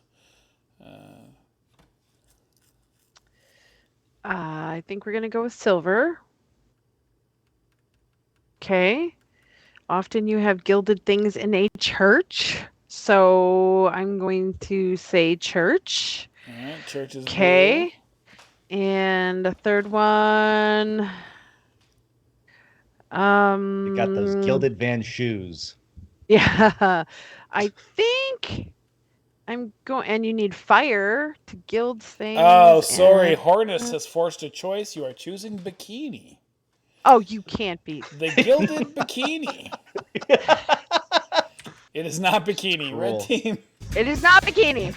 I think we're going to go with silver. Okay. Often you have gilded things in a church. So I'm going to say church. All right, church is Okay. And the third one. You got those gilded Van shoes. Yeah. I think I'm going, and you need fire to gild things. Oh, sorry. Hornus has forced a choice. You are choosing bikini. Oh, you can't be. The gilded bikini. It is not bikini. Cool. Red team. It is not bikini.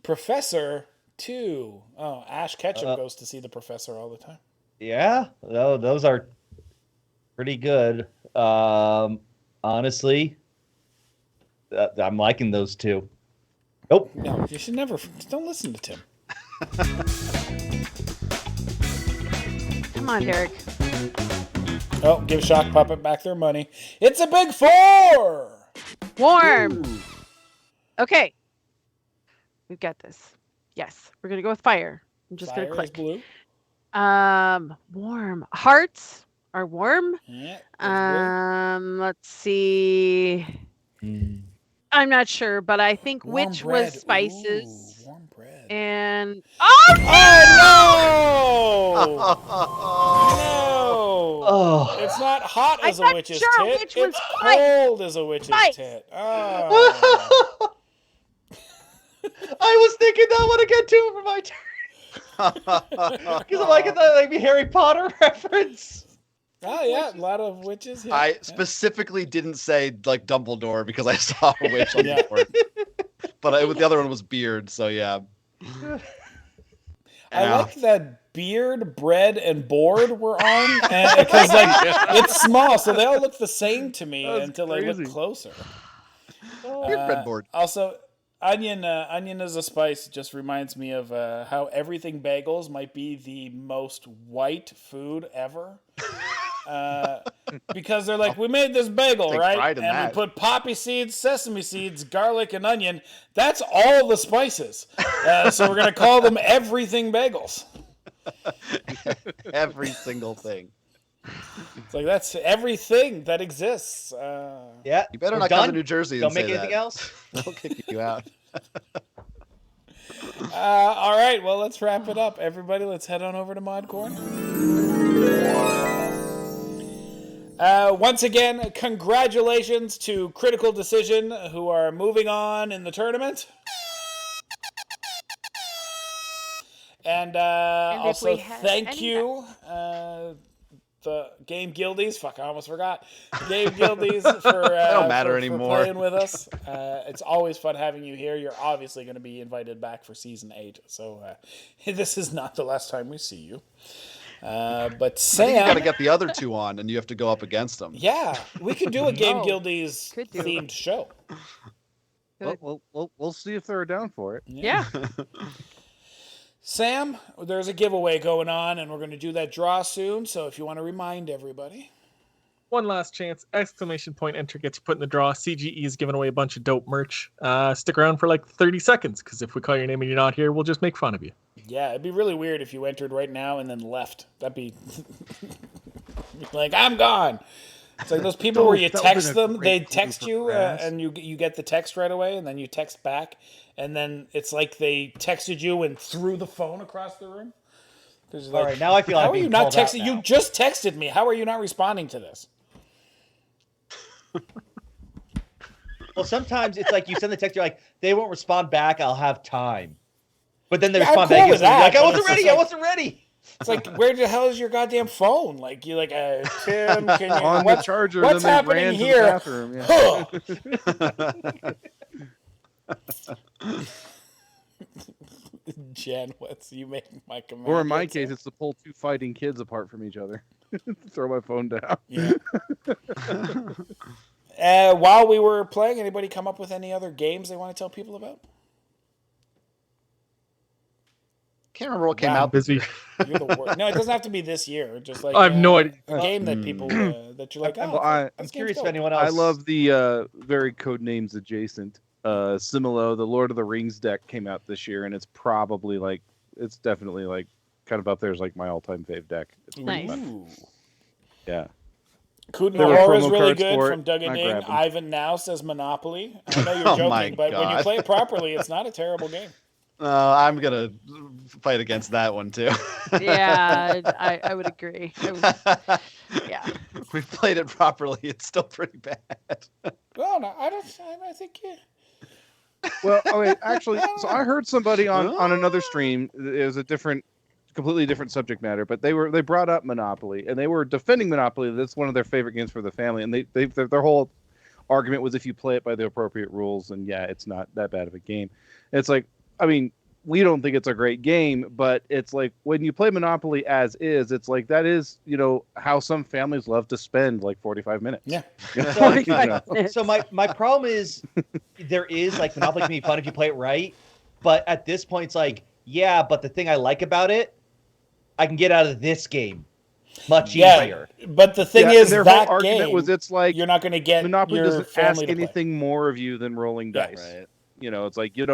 Professor 2. Oh, Ash Ketchum goes to see the professor all the time. Yeah, those are pretty good. Honestly, I'm liking those two. Nope. No, you should never. Don't listen to Tim. Come on, Derek. Oh, give Shock Puppet back their money. It's a big 4! Warm. Ooh. Okay. We've got this. Yes, we're gonna go with fire. I'm just Fire gonna is click. blue. Warm. Hearts are warm. Yeah, that's Let's see. I'm not sure, but I think blue. Warm which bread. was spices. Ooh, warm bread. And Oh, no! No! Oh, It's not hot I'm as a not witch's sure tit. which was It's spice. cold as a witch's Spice. tit. Oh. I was thinking that one again too for my turn. Because I'm like, it's like a Harry Potter reference. Oh, yeah, a lot of witches. Yeah. I specifically didn't say like Dumbledore because I saw a witch on Yeah. the board. But the other one was beard, so yeah. I like that beard, bread, and board were on because like it's small, so they all look the same to me That's until I crazy. look closer. Beard breadboard. Also, onion as a spice just reminds me of how everything bagels might be the most white food ever. Because they're like, we made this bagel, Take right? pride And in we that. put poppy seeds, sesame seeds, garlic, and onion. That's all the spices. So we're going to call them everything bagels. Every single thing. It's like, that's everything that exists. Yeah. You better we're not done. come to New Jersey Don't and make say anything that. else. They'll kick you out. All right, well, let's wrap it up. Everybody, let's head on over to Modcorn. Once again, congratulations to Critical Decision, who are moving on in the tournament. And also, we have thank any- you, the Game Guildies. Fuck, I almost forgot. Game Guildies for, don't matter for anymore. playing with us. It's always fun having you here. You're obviously going to be invited back for Season 8. So this is not the last time we see you. But Sam... You got to get the other two on, and you have to go up against them. Yeah, we could do a Game Oh, Guildies could do. themed show. We'll see if they're down for it. Yeah. Sam, there's a giveaway going on, and we're going to do that draw soon. So if you want to remind everybody. One last chance! Exclamation point enter gets you put in the draw. CGE is giving away a bunch of dope merch. Stick around for like 30 seconds, because if we call your name and you're not here, we'll just make fun of you. Yeah, it'd be really weird if you entered right now and then left. That'd be like, I'm gone. It's like those people where you That would've text been a them, great they clue text for you, grass. and you get the text right away, and then you text back, and then it's like they texted you and threw the phone across the room. 'Cause you're All like, right, now I feel how I'm are you being not called out texting? now. You just texted me. How are you not responding to this? Well, sometimes it's like you send the text, you're like, they won't respond back, I'll have time. But then they Yeah, I'm respond cool back, with you're like, that, I but wasn't it's ready, just I like- wasn't ready. It's like, where the hell is your goddamn phone? Like, you like, Tim, can you, On the what's, charger, what's then they happening ran here? to the bathroom. Yeah. Huh. Jen, what's you making my command? Or in my case, it's to pull two fighting kids apart from each other. Throw my phone down. Yeah. While we were playing, anybody come up with any other games they want to tell people about? Can't remember what came out. Busy. You're the worst. No, it doesn't have to be this year. Just like I have no idea. A game that people that you're like. Oh, I'm curious if anyone else. I love the very Codenames adjacent. Similo, the Lord of the Rings deck came out this year, and it's definitely like kind of up there as like my all-time fave deck. It's Nice. Ooh. Yeah. Kutnahora is promo really cards good for from it. Doug and I Ding. grabbed them. Ivan now says Monopoly. I know you're Oh my joking, but when you God. play it properly, it's not a terrible game. I'm gonna fight against that one too. Yeah, I would agree. Yeah. We've played it properly. It's still pretty bad. Well, no, I don't. I think. Well, okay, actually, so I heard somebody on another stream. It was a completely different subject matter, but they brought up Monopoly, and they were defending Monopoly. That's one of their favorite games for the family, and their whole argument was if you play it by the appropriate rules, and yeah, it's not that bad of a game. And it's like, I mean, we don't think it's a great game, but it's like when you play Monopoly as is, it's like that is, how some families love to spend like 45 minutes. Yeah. So my problem is there is like Monopoly can be fun if you play it right, but at this point it's like, yeah, but the thing I like about it, I can get out of this game much easier. But the thing is, their that whole argument game, was it's like you're not going to get Monopoly your doesn't family ask to play. anything more of you than rolling Yeah. dice. Right. It's like you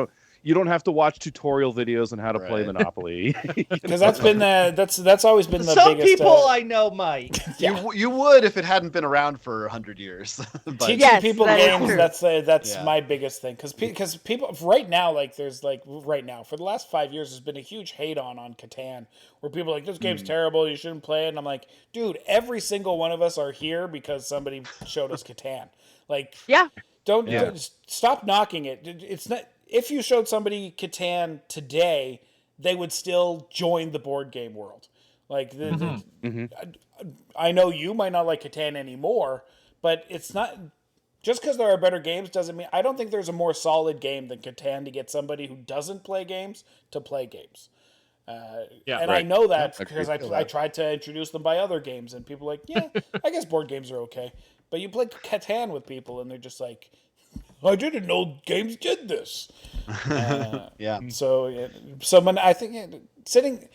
don't have to watch tutorial videos on how to play Right. Monopoly. Because that's been that's always been the Some biggest. people I know might. You would if it hadn't been around for 100 years. But teaching Yes, people that is games. true. That's Yeah. my biggest thing. Because people right now, right now for the last 5 years, there's been a huge hate on Catan, where people are like, this game's terrible, you shouldn't play it. And I'm like, dude, every single one of us are here because somebody showed us Catan. Like, Yeah. don't stop knocking it. It's not. If you showed somebody Catan today, they would still join the board game world. Like, I know you might not like Catan anymore, but it's not just because there are better games doesn't mean. I don't think there's a more solid game than Catan to get somebody who doesn't play games to play games. I know that because I tried to introduce them by other games, and people are like, yeah, I guess board games are okay. But you play Catan with people, and they're just like, I didn't know games did this. yeah. I think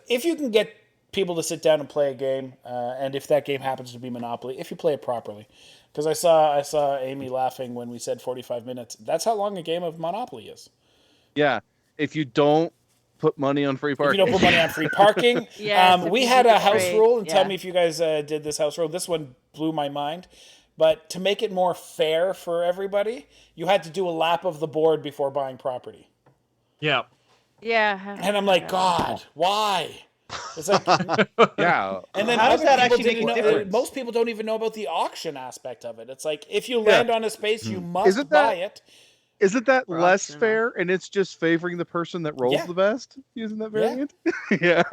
if you can get people to sit down and play a game, and if that game happens to be Monopoly, if you play it properly, because I saw Amy laughing when we said 45 minutes. That's how long a game of Monopoly is. Yeah, if you don't put money on free If parking. you don't put money on free parking. Yes, we if had you a do house free, rule, and tell yeah. me if you guys did this house rule. This one blew my mind. But to make it more fair for everybody, you had to do a lap of the board before buying property. Yeah. Yeah. And I'm like, God, why? It's like, Yeah. and then How does other that people actually didn't make a know. difference? Most people don't even know about the auction aspect of it. It's like if you land on a space, you must Isn't buy that- it. Isn't that For less auction, fair? And it's just favoring the person that rolls Yeah. the best using that variant? Yeah.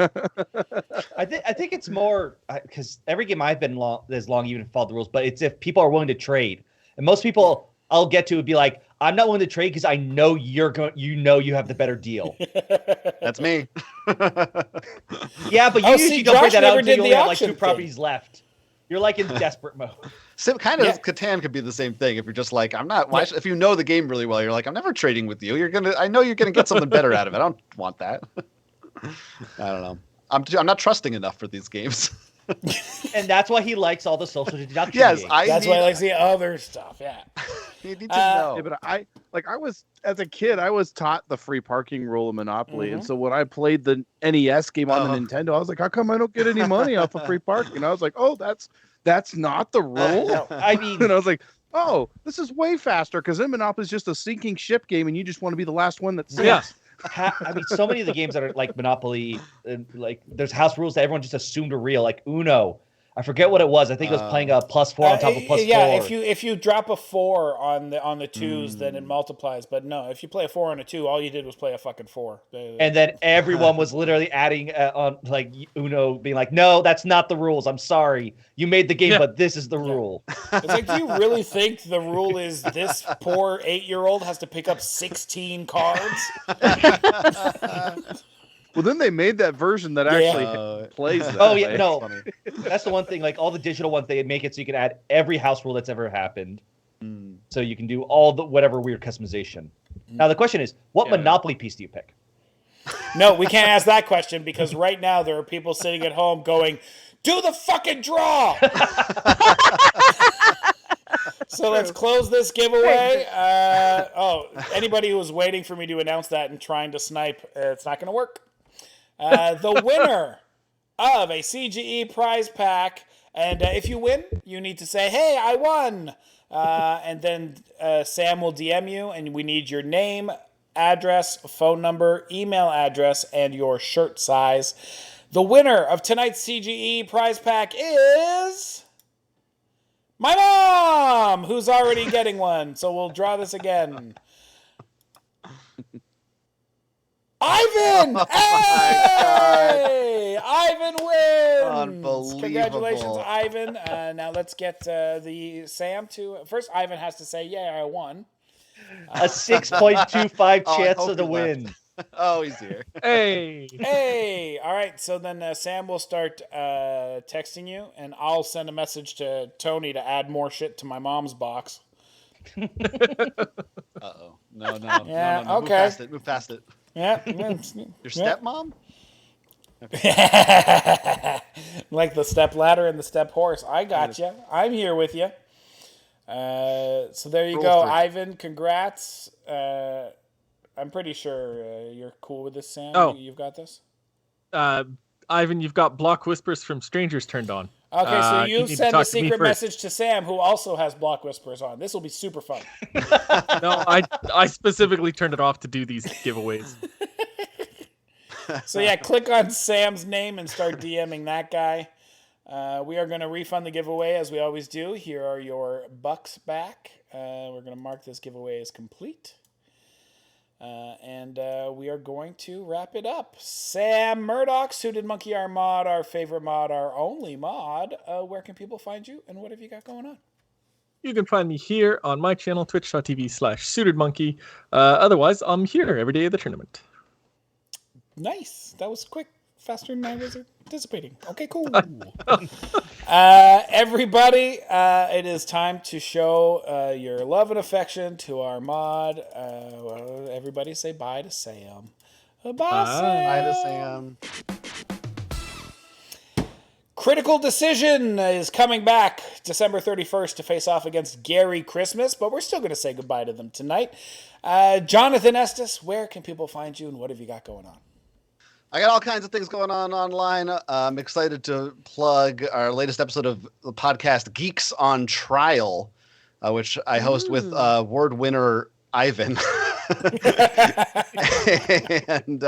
I think it's more because every game I've been as long even followed the rules, but it's if people are willing to trade. And most people I'll get to would be like, I'm not willing to trade because I know you have the better deal. That's me. Yeah, but you Oh, usually see, don't Josh break that never out until did you only the have like auction 2 thing. properties left. You're like in desperate mode. So kind of Yeah. Catan could be the same thing. If you're just like, I'm not. If you know the game really well, you're like, I'm never trading with you. I know you're gonna get something better out of it. I don't want that. I don't know. I'm not trusting enough for these games. And that's why he likes all the social deduction Yes, games. That's why I like the other stuff. Yeah. You need to know. Yeah, but I was as a kid, I was taught the free parking rule of Monopoly, and so when I played the NES game on the Nintendo, I was like, how come I don't get any money off of free parking? And I was like, oh, that's not the rule. I mean, And I was like, oh, this is way faster because then Monopoly's just a sinking ship game, and you just want to be the last one that sinks. Yeah. I mean, so many of the games that are like Monopoly, like there's house rules that everyone just assumed are real, like Uno. I forget what it was. I think it was playing a +4 on top of +4. Yeah, if you drop a 4 on the twos, then it multiplies. But no, if you play a 4 on a 2, all you did was play a fucking 4. And then everyone was literally adding on like Uno, being like, "No, that's not the rules. I'm sorry, you made the game, but this is the rule." It's like, do you really think the rule is this poor 8-year-old has to pick up 16 cards? Well, then they made that version that actually plays that. Oh yeah, no, that's the one thing. Like all the digital ones, they make it so you can add every house rule that's ever happened, so you can do all the whatever weird customization. Now the question is, what Monopoly piece do you pick? No, we can't ask that question because right now there are people sitting at home going, "Do the fucking draw." So let's close this giveaway. Anybody who was waiting for me to announce that and trying to snipe, it's not going to work. The winner of a CGE prize pack, and if you win, you need to say, "Hey, I won," and then Sam will DM you, and we need your name, address, phone number, email address, and your shirt size. The winner of tonight's CGE prize pack is my mom, who's already getting one. So we'll draw this again. Ivan! Hey! Ivan wins! Unbelievable. Congratulations, Ivan. Now let's get the Sam to... First, Ivan has to say, "Yeah, I won." A 6.25 chance of the win. Oh, he's here. Hey! All right, so then Sam will start texting you, and I'll send a message to Tony to add more shit to my mom's box. Uh-oh. No. Yeah, no. okay. Move past it. Yeah. Your stepmom? Like the step ladder and the step horse. I got you. I'm here with you. So there you go, Ivan. Congrats. I'm pretty sure you're cool with this, Sam. Oh. You've got this? Ivan, you've got block whispers from strangers turned on. Okay, so you need to send a talk to me secret first. message to Sam, who also has block whispers on. This will be super fun. No, I specifically turned it off to do these giveaways. So yeah, click on Sam's name and start DMing that guy. We are going to refund the giveaway as we always do. Here are your bucks back. We're going to mark this giveaway as complete. And we are going to wrap it up. Sam Murdoch, Suited Monkey, our mod, our favorite mod, our only mod. Where can people find you, and what have you got going on? You can find me here on my channel, twitch.tv/suitedmonkey. Otherwise, I'm here every day of the tournament. Nice. That was quick. Faster than I was anticipating. Okay, cool. Everybody, it is time to show your love and affection to our mod. Everybody say bye to Sam. Bye, Sam. Bye to Sam. Critical Decision is coming back December 31st to face off against Gary Christmas, but we're still going to say goodbye to them tonight. Jonathan Estes, where can people find you, and what have you got going on? I got all kinds of things going on online. I'm excited to plug our latest episode of the podcast Geeks on Trial, which I host with award winner Ivan. And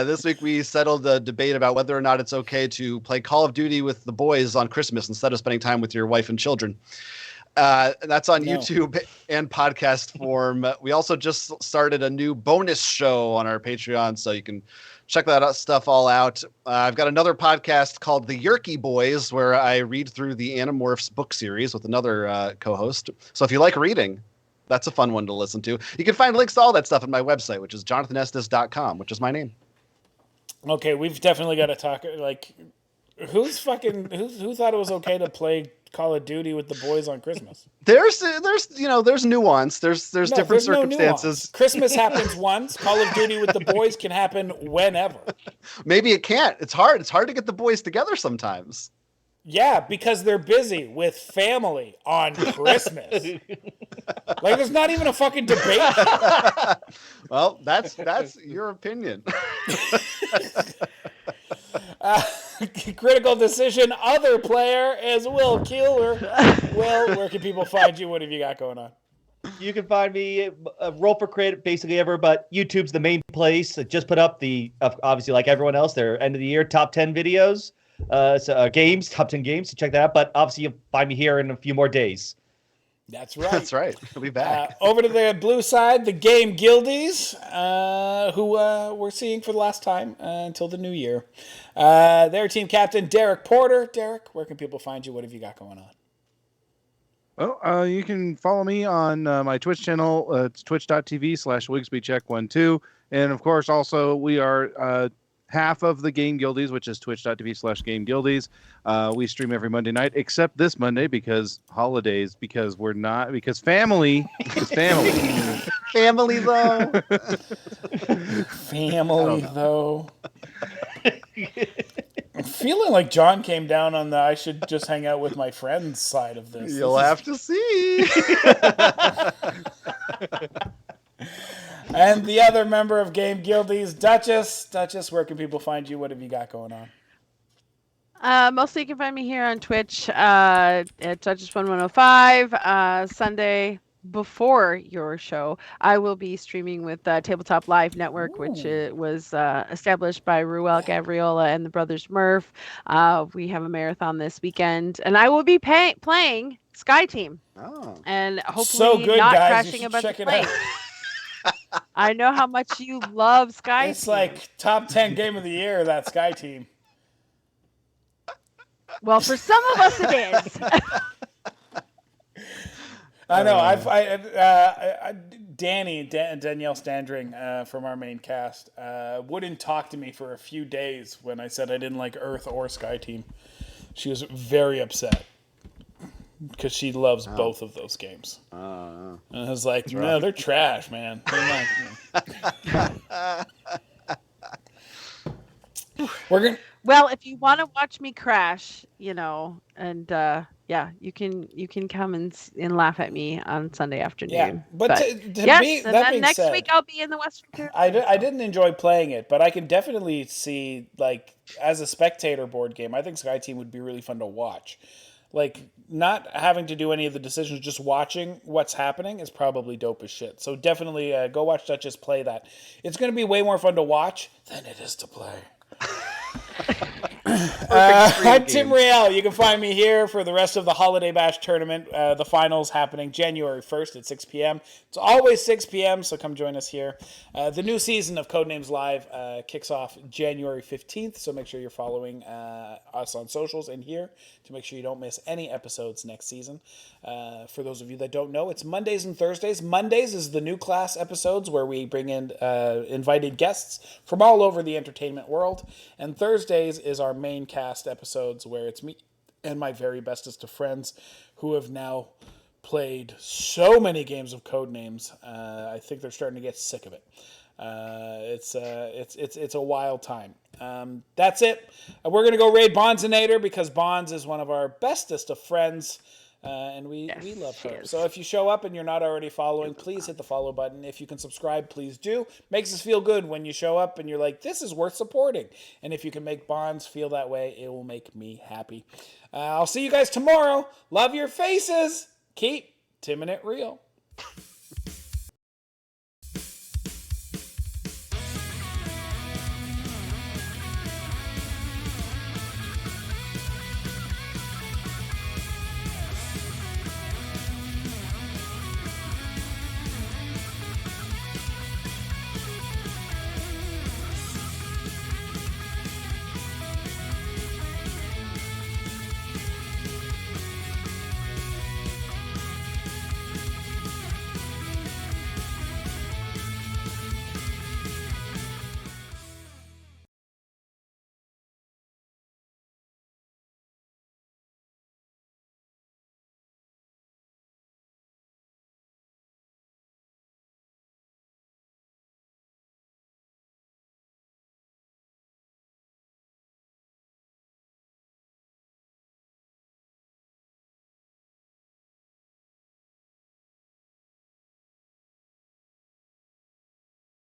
this week we settled the debate about whether or not it's okay to play Call of Duty with the boys on Christmas instead of spending time with your wife and children. That's on YouTube and podcast form. We also just started a new bonus show on our Patreon, so you can check that stuff all out. I've got another podcast called The Yerky Boys, where I read through the Animorphs book series with another co-host. So if you like reading, that's a fun one to listen to. You can find links to all that stuff at my website, which is jonathanestes.com, which is my name. Okay, we've definitely got to talk. Like, who thought it was okay to play Call of Duty with the boys on Christmas? There's nuance. There's different circumstances. No, Christmas happens once. Call of Duty with the boys can happen whenever. Maybe it can't. It's hard. It's hard to get the boys together sometimes. Yeah, because they're busy with family on Christmas. Like, there's not even a fucking debate. Well, that's your opinion. Critical Decision other player is Will Keeler. Will, where can people find you? What have you got going on? You can find me Roll for Crit basically ever, but YouTube's the main place. I just put up the obviously like everyone else, their end of the year top 10 videos. games, top 10 games. So check that out. But obviously, you'll find me here in a few more days. That's right. That's right. We'll be back. Over to the blue side, the game Guildies, who we're seeing for the last time until the new year. Their team captain, Derek Porter. Derek, where can people find you? What have you got going on? Well, you can follow me on my Twitch channel. It's twitch.tv/WigsbyCheck12. And of course, also, we are half of the Game Guildies, which is twitch.tv/Game Guildies. We stream every Monday night, except this Monday because holidays, because family is family. Family, though. Family, though. I'm feeling like John came down on the I should just hang out with my friends side of this. You'll have to see. And the other member of Game Guildies, Duchess. Duchess, where can people find you? What have you got going on? Mostly you can find me here on Twitch at Duchess1105. Sunday before your show, I will be streaming with Tabletop Live Network, which was established by Ruel Gavriola and the brothers Murph. We have a marathon this weekend, and I will be playing Sky Team. Oh. And hopefully So good, not guys. crashing a bunch of planes. I know how much you love Sky It's Team. like top 10 game of the year, that Sky Team. Well, for some of us it is. I know. Danielle Standring from our main cast wouldn't talk to me for a few days when I said I didn't like Earth or Sky Team. She was very upset because she loves both of those games. And I was like, no, they're trash, man. They're not. We're gonna. Well, if you want to watch me crash, and you can come and laugh at me on Sunday afternoon. Yeah, but next week I'll be in the Western Caribbean. I didn't enjoy playing it, but I can definitely see, like, as a spectator board game, I think Sky Team would be really fun to watch. Like, not having to do any of the decisions, just watching what's happening is probably dope as shit. So definitely go watch Duchess play that. It's going to be way more fun to watch than it is to play. I'm Tim Riel. You can find me here for the rest of the Holiday Bash tournament. The finals happening January 1st at 6 p.m. It's always 6 p.m., so come join us here. The new season of Codenames Live kicks off January 15th, so make sure you're following us on socials and here to make sure you don't miss any episodes next season. For those of you that don't know, it's Mondays and Thursdays. Mondays is the new class episodes where we bring in invited guests from all over the entertainment world. And Thursdays is our main cast episodes where it's me and my very bestest of friends who have now played so many games of Codenames. I think they're starting to get sick of it. It's a wild time. That's it. We're going to go raid Bondsinator because Bonds is one of our bestest of friends. And we love her. So if you show up and you're not already following, please hit the follow button. If you can subscribe, please do. Makes us feel good when you show up and you're like, this is worth supporting. And if you can make Bonds feel that way, it will make me happy. I'll see you guys tomorrow. Love your faces. Keep timming it real.